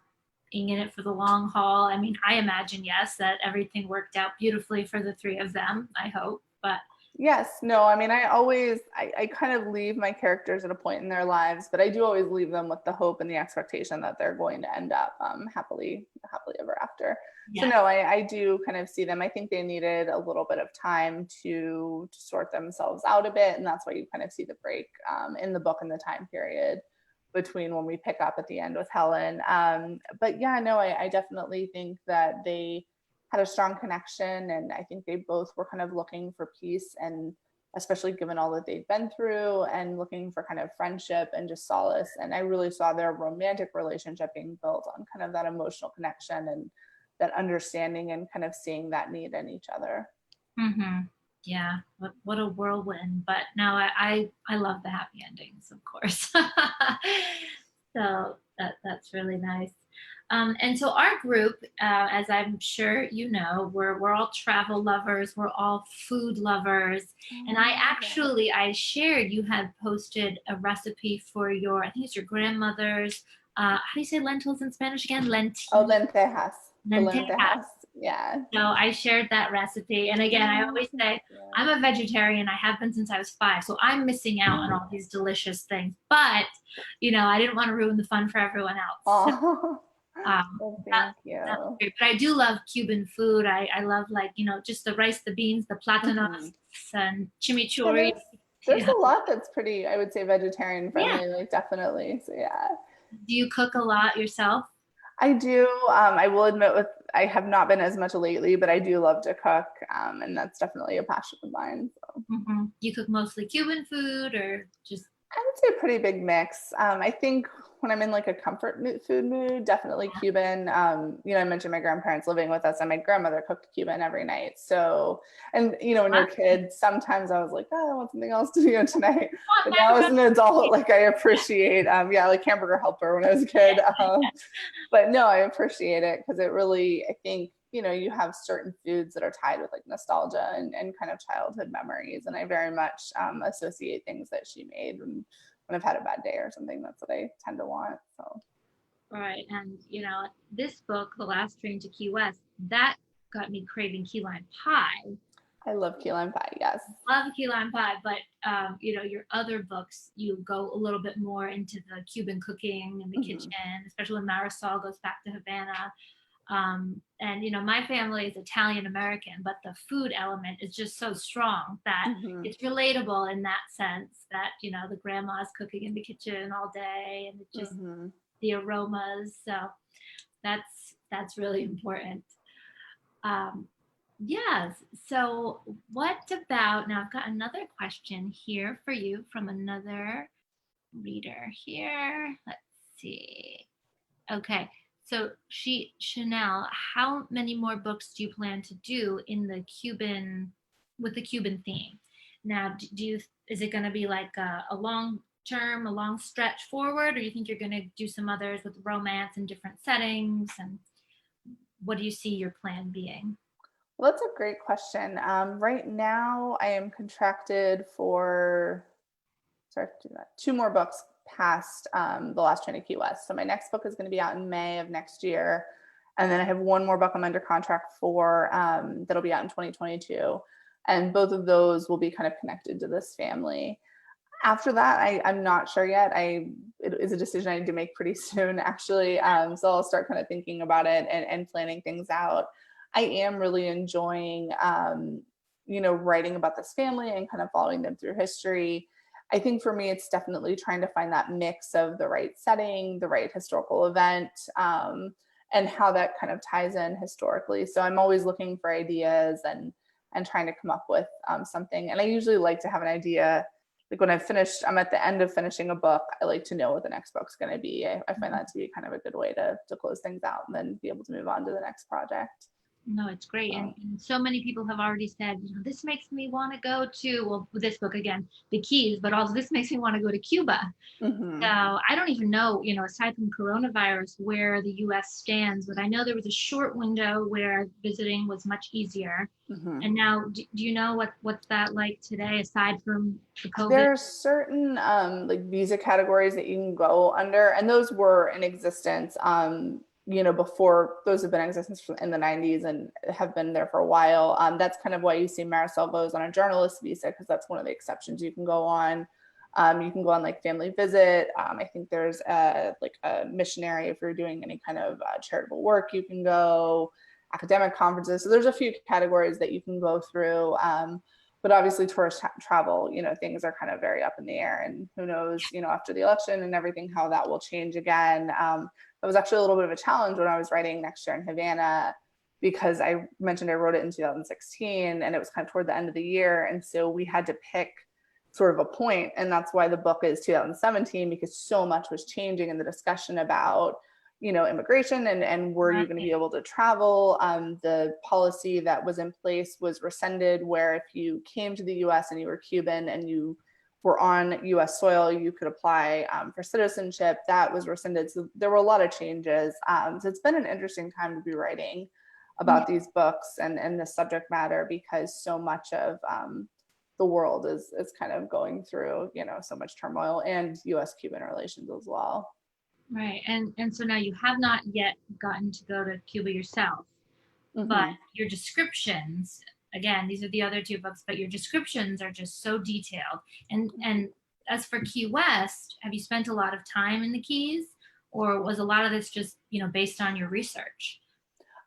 [SPEAKER 1] being in it for the long haul? I mean, I imagine yes, that everything worked out beautifully for the three of them, I hope. But
[SPEAKER 2] Yes, no, I mean, I kind of leave my characters at a point in their lives, but I do always leave them with the hope and the expectation that they're going to end up happily ever after. So
[SPEAKER 1] Yeah.
[SPEAKER 2] no, I do kind of see them. I think they needed a little bit of time to sort themselves out a bit, and that's why you kind of see the break in the book and the time period between when we pick up at the end with Helen. But yeah, no, I definitely think that they had a strong connection, and I think they both were kind of looking for peace, and especially given all that they'd been through, and looking for kind of friendship and just solace. And I really saw their romantic relationship being built on kind of that emotional connection and that understanding, and kind of seeing that need in each other.
[SPEAKER 1] Mm-hmm. Yeah, what a whirlwind. But no, I love the happy endings, of course. So that's really nice. And so our group, as I'm sure you know, we're all travel lovers, we're all food lovers. And I shared, you had posted a recipe for your, I think it's your grandmother's, how do you say lentils in Spanish again?
[SPEAKER 2] Oh, lentejas.
[SPEAKER 1] Lentejas.
[SPEAKER 2] Yeah.
[SPEAKER 1] So I shared that recipe. And again, I always say I'm a vegetarian. I have been since I was 5. So I'm missing out on all these delicious things. But, I didn't want to ruin the fun for everyone else.
[SPEAKER 2] Oh,
[SPEAKER 1] Well,
[SPEAKER 2] thank you.
[SPEAKER 1] but I do love Cuban food. I love, like, just the rice, the beans, the platanos, and chimichurri.
[SPEAKER 2] There's a lot that's pretty, I would say, vegetarian friendly,
[SPEAKER 1] Yeah.
[SPEAKER 2] like definitely. So yeah.
[SPEAKER 1] Do you cook a lot yourself?
[SPEAKER 2] I do. I will admit I have not been as much lately, but I do love to cook. And that's definitely a passion of mine. So.
[SPEAKER 1] Mm-hmm. You cook mostly Cuban food or just?
[SPEAKER 2] I would say a pretty big mix. I think when I'm in like a comfort food mood, definitely Cuban. I mentioned my grandparents living with us, and my grandmother cooked Cuban every night. So, and when you're a kid, sometimes I was like, oh, I want something else to do tonight. But now as an adult, like I appreciate, like Hamburger Helper when I was a kid. But no, I appreciate it because it really, I think, you have certain foods that are tied with like nostalgia and kind of childhood memories. And I very much associate things that she made when I've had a bad day or something. That's what I tend to want. So.
[SPEAKER 1] Right. And, this book, The Last Train to Key West, that got me craving key lime pie.
[SPEAKER 2] I love key lime pie, yes.
[SPEAKER 1] Love key lime pie, but, your other books, you go a little bit more into the Cuban cooking in the kitchen, especially when Marisol goes back to Havana. And my family is Italian American, but the food element is just so strong that it's relatable in that sense that, the grandma's cooking in the kitchen all day, and it's just the aromas. So that's really important. Yes. So what about, now I've got another question here for you from another reader here. Let's see. Okay. So Chanel, how many more books do you plan to do with the Cuban theme? Now, is it going to be like a long term, a long stretch forward, or you think you're going to do some others with romance in different settings? And what do you see your plan being?
[SPEAKER 2] Well, that's a great question. Right now, I am contracted for 2 more books past The Last Train to Key West. So my next book is going to be out in May of next year. And then I have 1 more book I'm under contract for that'll be out in 2022. And both of those will be kind of connected to this family. After that, I'm not sure yet. It is a decision I need to make pretty soon, actually. So I'll start kind of thinking about it and planning things out. I am really enjoying, writing about this family and kind of following them through history. I think for me, it's definitely trying to find that mix of the right setting, the right historical event, and how that kind of ties in historically. So I'm always looking for ideas and trying to come up with something. And I usually like to have an idea. Like when I'm at the end of finishing a book, I like to know what the next book's going to be. I find that to be kind of a good way to close things out and then be able to move on to the next project.
[SPEAKER 1] No, it's great. And so many people have already said, this makes me want to go to, well, with this book again, The Keys, but also this makes me want to go to Cuba. So I don't even know, aside from coronavirus, where the US stands, but I know there was a short window where visiting was much easier. And now, do you know what's that like today, aside from the COVID?
[SPEAKER 2] There are certain like visa categories that you can go under, and those were in existence. before those have been in existence in the 90s and have been there for a while. That's kind of why you see Marisol goes on a journalist visa, because that's one of the exceptions you can go on. You can go on like family visit. I think there's like a missionary if you're doing any kind of charitable work, you can go, academic conferences. So there's a few categories that you can go through. But obviously tourist travel, things are kind of very up in the air, and who knows, after the election and everything, how that will change again. That was actually a little bit of a challenge when I was writing Next Year in Havana, because I mentioned I wrote it in 2016 and it was kind of toward the end of the year. And so we had to pick sort of a point, and that's why the book is 2017, because so much was changing in the discussion about immigration and were you going to be able to travel. The policy that was in place was rescinded, where if you came to the US and you were Cuban and you were on US soil, you could apply for citizenship. That was rescinded. So there were a lot of changes. So it's been an interesting time to be writing about these books and this subject matter, because so much of the world is kind of going through, so much turmoil, and US-Cuban relations as well.
[SPEAKER 1] Right. And so now you have not yet gotten to go to Cuba yourself, but your descriptions, again, these are the other two books, but your descriptions are just so detailed. And as for Key West, have you spent a lot of time in the Keys, or was a lot of this just, based on your research?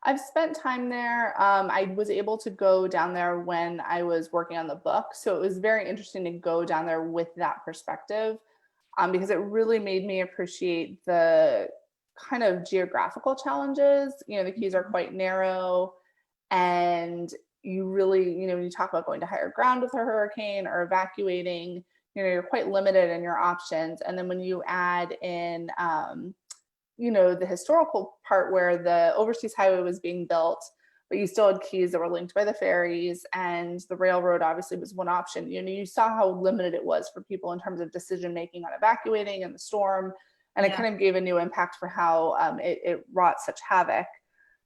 [SPEAKER 2] I've spent time there. I was able to go down there when I was working on the book. So it was very interesting to go down there with that perspective, because it really made me appreciate the kind of geographical challenges. The Keys are quite narrow, and you really, when you talk about going to higher ground with a hurricane or evacuating, you're quite limited in your options. And then when you add in, the historical part where the overseas highway was being built, but you still had keys that were linked by the ferries, and the railroad obviously was one option. You saw how limited it was for people in terms of decision making on evacuating and the storm, and it kind of gave a new impact for how it wrought such havoc.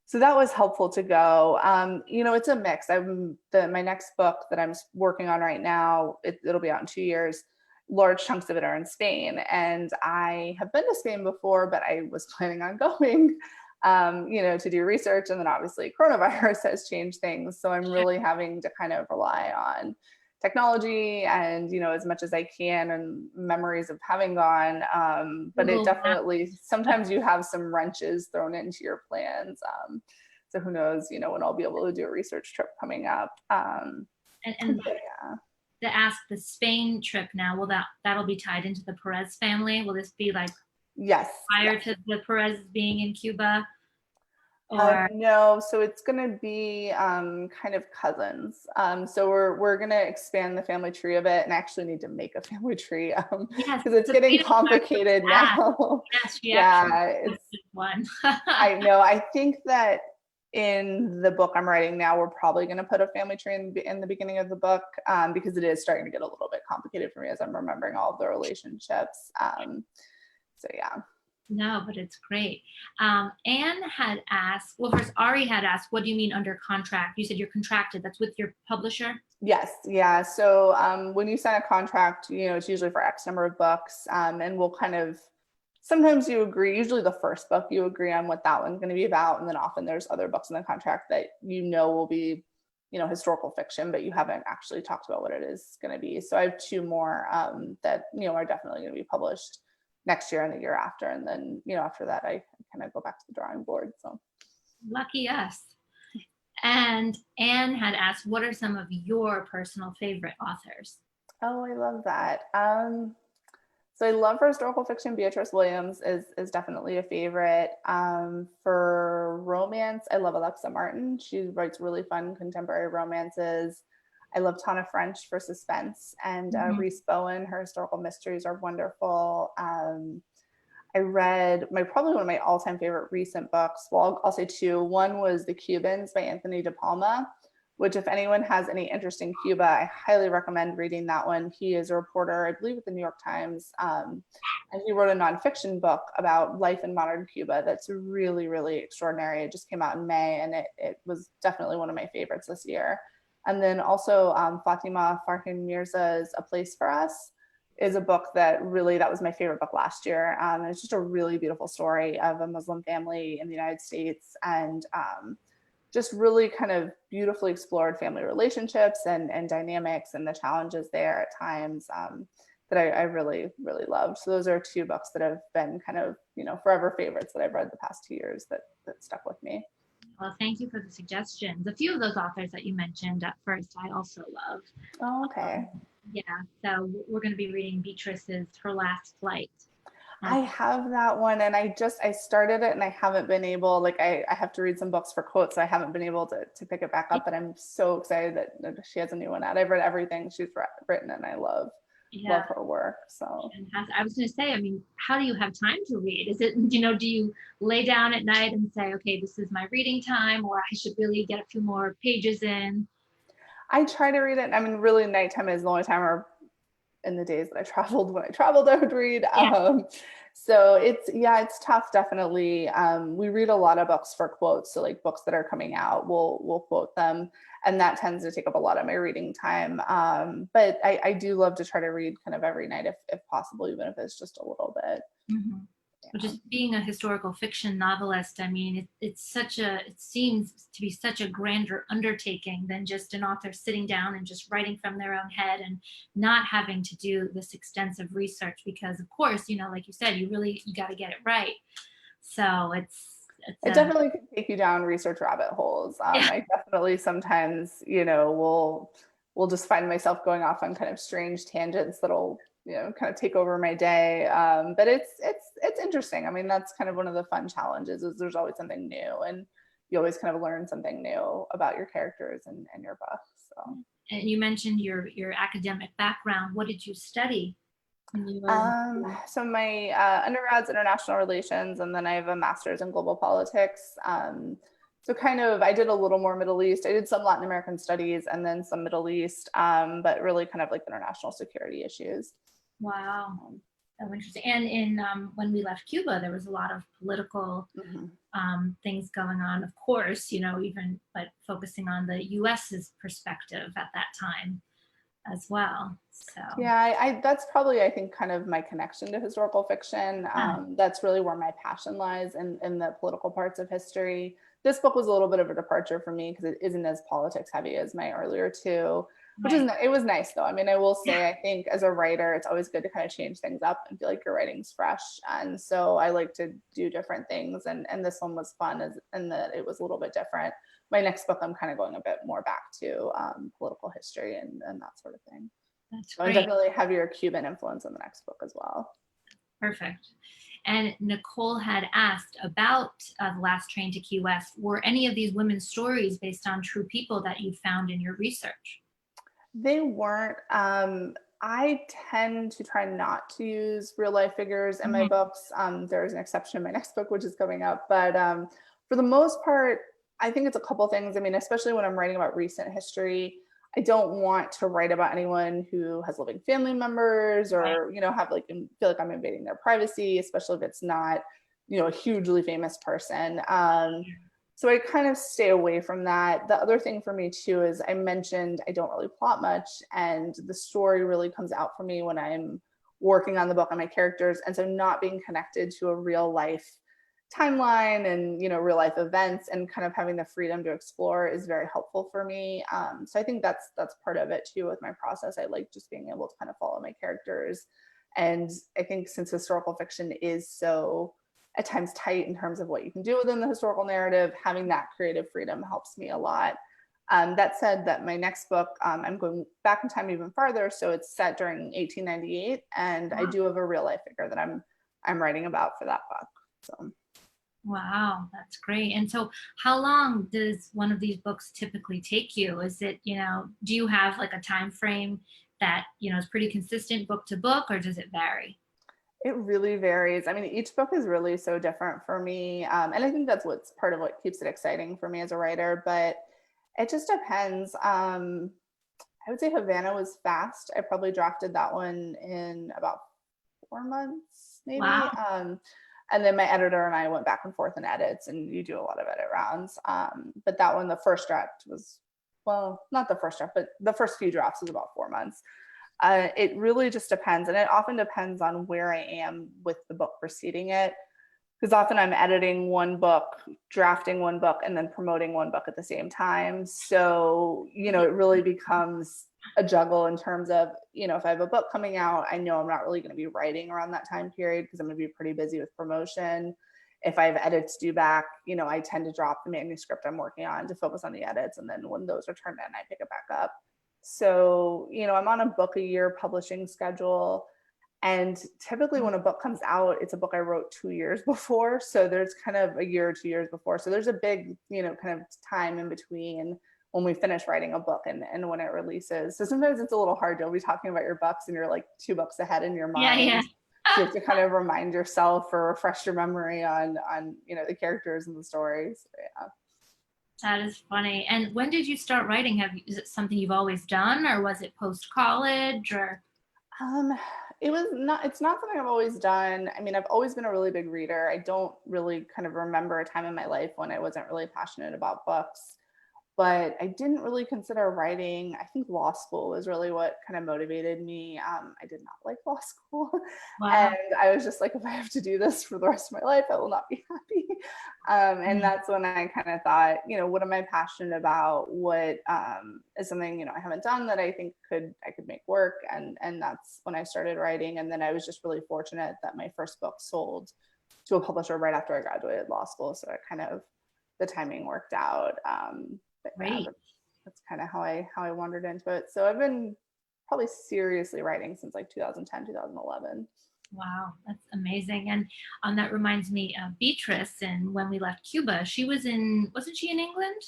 [SPEAKER 2] So that was helpful to go. It's a mix. My next book that I'm working on right now, it'll be out in 2 years. Large chunks of it are in Spain, and I have been to Spain before, but I was planning on going, to do research, and then obviously coronavirus has changed things. So I'm really having to kind of rely on technology and, as much as I can, and memories of having gone. But it definitely, sometimes you have some wrenches thrown into your plans. So who knows, when I'll be able to do a research trip coming up.
[SPEAKER 1] To ask, the Spain trip now, that'll be tied into the Perez family? Will this be like prior to the Perez being in Cuba? Or
[SPEAKER 2] no, so it's going to be kind of cousins. So we're going to expand the family tree a bit, and actually need to make a family tree because it's getting complicated now.
[SPEAKER 1] It's one.
[SPEAKER 2] I know. I think that in the book I'm writing now, we're probably going to put a family tree in the beginning of the book, because it is starting to get a little bit complicated for me as I'm remembering all of the relationships. So yeah.
[SPEAKER 1] No, but it's great. Anne had asked, first Ari had asked, what do you mean under contract? You said you're contracted. That's with your publisher?
[SPEAKER 2] Yes. Yeah. So when you sign a contract, it's usually for X number of books, and we'll kind of, sometimes you agree, usually the first book you agree on what that one's going to be about. And then often there's other books in the contract that will be, historical fiction, but you haven't actually talked about what it is going to be. So I have 2 more that, are definitely going to be published next year and the year after. And then, after that, I kind of go back to the drawing board. So
[SPEAKER 1] lucky us. And Anne had asked, what are some of your personal favorite authors?
[SPEAKER 2] Oh, I love that. So I love for historical fiction, Beatrice Williams is definitely a favorite. For romance, I love Alexa Martin. She writes really fun contemporary romances. I love Tana French for suspense, and Reese Bowen, her historical mysteries are wonderful. I read probably one of my all-time favorite recent books. Well, I'll say 2. One was The Cubans by Anthony De Palma, which if anyone has any interest in Cuba, I highly recommend reading that one. He is a reporter, I believe, at the New York Times, and he wrote a nonfiction book about life in modern Cuba that's really, really extraordinary. It just came out in May, and it was definitely one of my favorites this year. And then also Fatima Farhin Mirza's A Place for Us, is a book that was my favorite book last year. It's just a really beautiful story of a Muslim family in the United States, and just really kind of beautifully explored family relationships and dynamics and the challenges there at times, that I really, really loved. So those are two books that have been kind of, forever favorites that I've read the past 2 years that stuck with me.
[SPEAKER 1] Well, thank you for the suggestions. A few of those authors that you mentioned at first, I also love.
[SPEAKER 2] Oh, okay.
[SPEAKER 1] Yeah, so we're going to be reading Beatrice's Her Last Flight.
[SPEAKER 2] I have that one, and I started it and I haven't been able, like I have to read some books for quotes, so I haven't been able to pick it back up, but I'm so excited that she has a new one out. I've read everything she's written, and I love her work. So
[SPEAKER 1] I was going to say, I mean, how do you have time to read? Is it, do you lay down at night and say, okay, this is my reading time, or I should really get a few more pages in?
[SPEAKER 2] I try to read it. I mean, really nighttime is the only time, or in the days that I traveled, when I traveled, I would read.
[SPEAKER 1] Yeah.
[SPEAKER 2] So it's tough, definitely. We read a lot of books for quotes. So like books that are coming out, we'll quote them. And that tends to take up a lot of my reading time. But I do love to try to read kind of every night if possible, even if it's just a little bit.
[SPEAKER 1] Mm-hmm. Well, just being a historical fiction novelist, I mean, it seems to be such a grander undertaking than just an author sitting down and just writing from their own head and not having to do this extensive research, because of course, like you said, you got to get it right. So it
[SPEAKER 2] definitely can take you down research rabbit holes. I definitely sometimes, will just find myself going off on kind of strange tangents that'll kind of take over my day. But it's interesting. I mean, that's kind of one of the fun challenges, is there's always something new, and you always kind of learn something new about your characters and your book. So.
[SPEAKER 1] And you mentioned your academic background. What did you study?
[SPEAKER 2] So my undergrad's international relations, and then I have a master's in global politics. So kind of, I did a little more Middle East. I did some Latin American studies and then some Middle East, but really kind of like international security issues.
[SPEAKER 1] Wow. So interesting. And in when we left Cuba, there was a lot of political things going on, of course, but focusing on the US's perspective at that time as well. So
[SPEAKER 2] yeah, that's probably, I think, kind of my connection to historical fiction. That's really where my passion lies, in the political parts of history. This book was a little bit of a departure for me because it isn't as politics heavy as my earlier two. It was nice though. I mean, I will say, I think as a writer, it's always good to kind of change things up and feel like your writing's fresh. And so I like to do different things. And this one was fun in that it was a little bit different. My next book, I'm kind of going a bit more back to political history and that sort of thing.
[SPEAKER 1] That's
[SPEAKER 2] so
[SPEAKER 1] great.
[SPEAKER 2] Definitely heavier Cuban influence in the next book as well.
[SPEAKER 1] Perfect. And Nicole had asked about The Last Train to Key West. Were any of these women's stories based on true people that you found in your research?
[SPEAKER 2] They weren't. I tend to try not to use real life figures in my books. There's an exception in my next book, which is coming up. But for the most part, I think it's a couple things. I mean, especially when I'm writing about recent history, I don't want to write about anyone who has living family members or, feel like I'm invading their privacy, especially if it's not, a hugely famous person. So I kind of stay away from that. The other thing for me too is I mentioned I don't really plot much, and the story really comes out for me when I'm working on the book and my characters. And so not being connected to a real life timeline and real life events and kind of having the freedom to explore is very helpful for me. So I think that's part of it too with my process. I like just being able to kind of follow my characters. And I think since historical fiction is so at times tight in terms of what you can do within the historical narrative, having that creative freedom helps me a lot. That said, that my next book, I'm going back in time even farther. So it's set during 1898, and I do have a real life figure that I'm writing about for that book. So.
[SPEAKER 1] Wow, that's great. And so how long does one of these books typically take you? Is it, do you have like a time frame that, is pretty consistent book to book, or does it vary?
[SPEAKER 2] It really varies. I mean, each book is really so different for me. And I think that's what's part of what keeps it exciting for me as a writer, but it just depends. I would say Havana was fast. I probably drafted that one in about 4 months, maybe.
[SPEAKER 1] Wow.
[SPEAKER 2] And then my editor and I went back and forth in edits, and you do a lot of edit rounds. But that one, the first draft was, well, not the first draft, but the first few drafts was about 4 months. It really just depends. And it often depends on where I am with the book preceding it. Because often I'm editing one book, drafting one book, and then promoting one book at the same time. So, it really becomes a juggle in terms of, if I have a book coming out, I know I'm not really going to be writing around that time period because I'm going to be pretty busy with promotion. If I have edits due back, I tend to drop the manuscript I'm working on to focus on the edits. And then when those are turned in, I pick it back up. So, I'm on a book a year publishing schedule. And typically when a book comes out, it's a book I wrote 2 years before. So there's kind of a year or 2 years before. So there's a big, kind of time in between when we finish writing a book and when it releases. So sometimes it's a little hard. You'll be talking about your books and you're like 2 books ahead in your mind.
[SPEAKER 1] Yeah.
[SPEAKER 2] So you have to kind of remind yourself or refresh your memory on the characters and the stories. So, yeah.
[SPEAKER 1] That is funny. And when did you start writing? Is it something you've always done, or was it post-college, or?
[SPEAKER 2] It's not something I've always done. I mean, I've always been a really big reader. I don't really kind of remember a time in my life when I wasn't really passionate about books, but I didn't really consider writing. I think law school was really what kind of motivated me. I did not like law school.
[SPEAKER 1] Wow.
[SPEAKER 2] And I was just like, if I have to do this for the rest of my life, I will not be happy. And that's when I kind of thought, what am I passionate about? What is something, I haven't done that I think I could make work. And that's when I started writing. And then I was just really fortunate that my first book sold to a publisher right after I graduated law school. So it kind of, the timing worked out.
[SPEAKER 1] Great.
[SPEAKER 2] Yeah, that's kind of how I wandered into it. So I've been probably seriously writing since like 2010, 2011.
[SPEAKER 1] Wow, that's amazing. And that reminds me of Beatrice, and when we left Cuba, wasn't she in England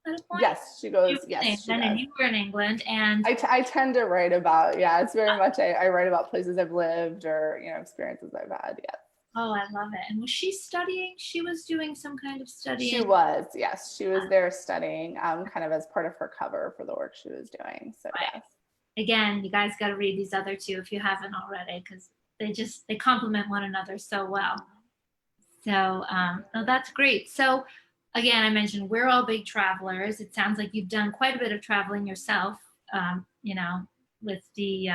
[SPEAKER 1] at a point?
[SPEAKER 2] Yes, she goes. Yes, she does.
[SPEAKER 1] And you were in England, and
[SPEAKER 2] I tend to write about, it's very much I write about places I've lived or experiences I've had. Yeah.
[SPEAKER 1] Oh, I love it. And was she studying? She was doing some kind of studying?
[SPEAKER 2] She was, yes. She was there studying kind of as part of her cover for the work she was doing. So,
[SPEAKER 1] right.
[SPEAKER 2] Yes.
[SPEAKER 1] Again, you guys got to read these other two if you haven't already, because they complement one another so well. So, no, that's great. So, again, I mentioned we're all big travelers. It sounds like you've done quite a bit of traveling yourself, with the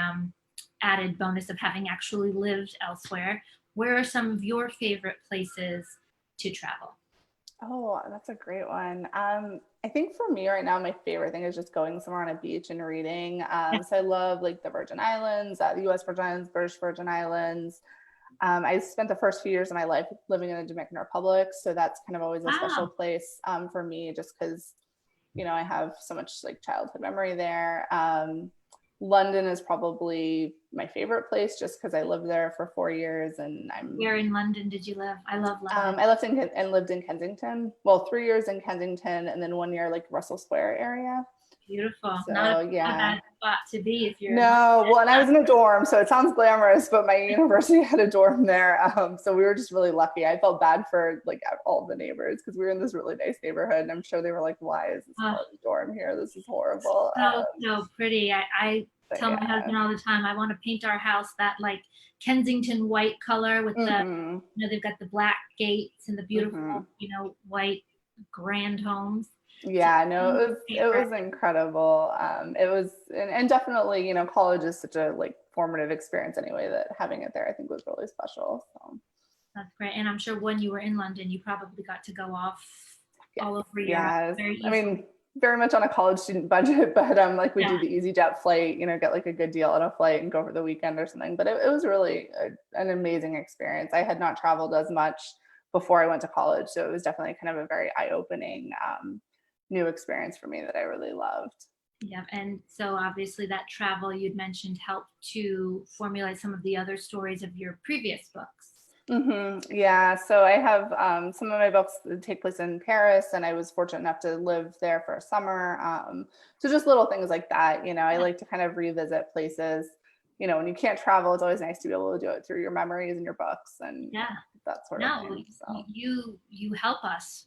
[SPEAKER 1] added bonus of having actually lived elsewhere. Where are some of your favorite places to travel?
[SPEAKER 2] Oh, that's a great one. I think for me right now, my favorite thing is just going somewhere on a beach and reading. So I love like the Virgin Islands, the U.S. Virgin Islands, British Virgin Islands. I spent the first few years of my life living in the Dominican Republic. So that's kind of always a special place for me just because, I have so much like childhood memory there. London is probably my favorite place just because I lived there for 4 years and
[SPEAKER 1] Where in London did you live? I love London.
[SPEAKER 2] I lived in Kensington. Well, 3 years in Kensington and then 1 year like Russell Square area.
[SPEAKER 1] Beautiful.
[SPEAKER 2] So,
[SPEAKER 1] not a bad spot to be if you're.
[SPEAKER 2] No, well, and I was in a dorm, so it sounds glamorous, but my university had a dorm there. So we were just really lucky. I felt bad for like all the neighbors because we were in this really nice neighborhood, and I'm sure they were like, "Why is this a dorm here? This is horrible."
[SPEAKER 1] So pretty. I tell my husband all the time, I want to paint our house that like Kensington white color with the, they've got the black gates and the beautiful, white grand homes.
[SPEAKER 2] Yeah, no, it was incredible. It was, and definitely, college is such a like formative experience anyway, that having it there, I think was really special. So
[SPEAKER 1] that's great. And I'm sure when you were in London, you probably got to go off all over Europe.
[SPEAKER 2] Yeah, I mean, very much on a college student budget, but like we do the EasyJet flight, get like a good deal on a flight and go for the weekend or something. But it was really an amazing experience. I had not traveled as much before I went to college, so it was definitely kind of a very eye-opening new experience for me that I really loved.
[SPEAKER 1] Yeah, and so obviously that travel you'd mentioned helped to formulate some of the other stories of your previous books.
[SPEAKER 2] Yeah, so I have some of my books that take place in Paris, and I was fortunate enough to live there for a summer. So just little things like that, I like to kind of revisit places. When you can't travel, it's always nice to be able to do it through your memories and your books and that sort of thing. So.
[SPEAKER 1] You help us,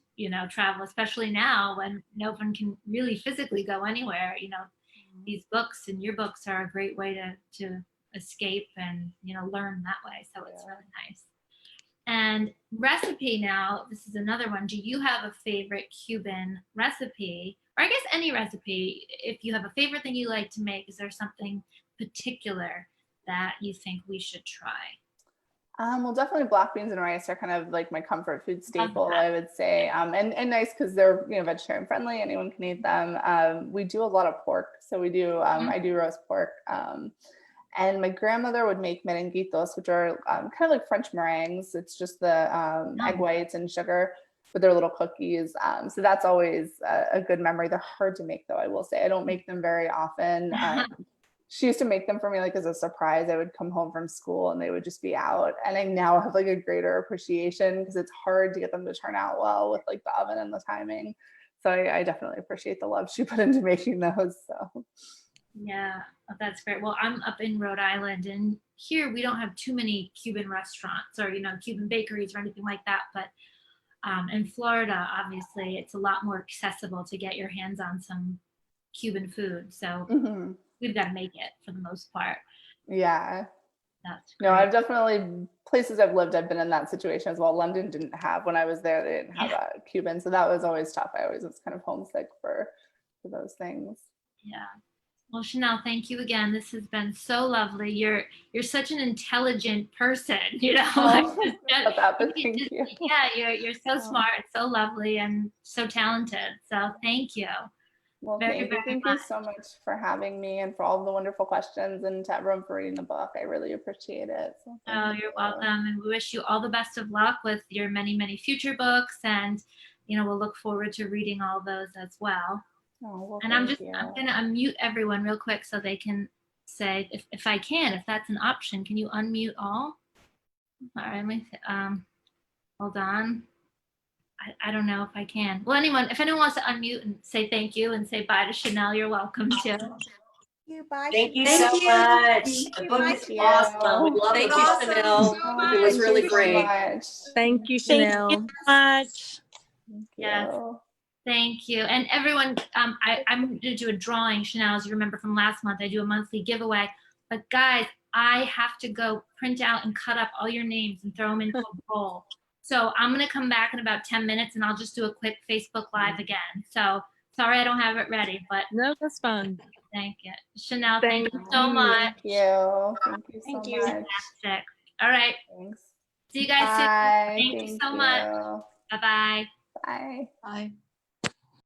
[SPEAKER 1] travel, especially now when no one can really physically go anywhere. These books and your books are a great way to escape and learn that way. So it's really nice. And recipe now, this is another one. Do you have a favorite Cuban recipe? Or I guess any recipe, if you have a favorite thing you like to make, is there something particular that you think we should try?
[SPEAKER 2] Well, definitely black beans and rice are kind of like my comfort food staple,
[SPEAKER 1] that.
[SPEAKER 2] I would say. And nice because they're, vegetarian friendly. Anyone can eat them. We do a lot of pork. So we do, I do roast pork. And my grandmother would make merenguitos, which are kind of like French meringues. It's just the egg whites and sugar, but they're little cookies. So that's always a good memory. They're hard to make, though, I will say. I don't make them very often. She used to make them for me like as a surprise. I would come home from school and they would just be out. And I now have like a greater appreciation because it's hard to get them to turn out well with like the oven and the timing. So I definitely appreciate the love she put into making those. So
[SPEAKER 1] yeah, that's great. Well, I'm up in Rhode Island, and here we don't have too many Cuban restaurants or Cuban bakeries or anything like that. But in Florida, obviously, it's a lot more accessible to get your hands on some Cuban food. So we've got to make it for the most part.
[SPEAKER 2] Yeah.
[SPEAKER 1] That's great.
[SPEAKER 2] No, I've definitely, places I've lived, I've been in that situation as well. London didn't have, when I was there, they didn't have a Cuban. So that was always tough. I always was kind of homesick for those things.
[SPEAKER 1] Yeah. Well, Chanel, thank you again. This has been so lovely. You're such an intelligent person,
[SPEAKER 2] Thank you.
[SPEAKER 1] Yeah, you're so smart, so lovely, and so talented. So thank you.
[SPEAKER 2] Well, thank you so much for having me and for all the wonderful questions, and to everyone for reading the book. I really appreciate it. So
[SPEAKER 1] you're welcome. And we wish you all the best of luck with your many, many future books. And, we'll look forward to reading all those as well.
[SPEAKER 2] Oh, well,
[SPEAKER 1] and I'm going to unmute everyone real quick so they can say, if I can, if that's an option, can you unmute all? All right, let me, hold on. I don't know if I can. Well, if anyone wants to unmute and say thank you and say bye to Chanel, you're welcome to.
[SPEAKER 5] Thank you so much. The book is awesome. We love the book.
[SPEAKER 2] Chanel.
[SPEAKER 5] It was really great.
[SPEAKER 6] Thank you, Chanel.
[SPEAKER 3] Thank you so much.
[SPEAKER 1] Yes. Thank you. And everyone, I'm going to do a drawing, Chanel, as you remember from last month. I do a monthly giveaway. But guys, I have to go print out and cut up all your names and throw them into a bowl. So I'm going to come back in about 10 minutes and I'll just do a quick Facebook Live again. So sorry I don't have it ready, but
[SPEAKER 6] no, that's fun.
[SPEAKER 1] Thank you. Chanel, thank you so much.
[SPEAKER 2] Thank you. Thank you so much.
[SPEAKER 1] Fantastic. All right.
[SPEAKER 2] Thanks.
[SPEAKER 1] See you guys soon. Thank you so much.
[SPEAKER 2] you.
[SPEAKER 1] Bye-bye.
[SPEAKER 2] Bye.
[SPEAKER 3] Bye.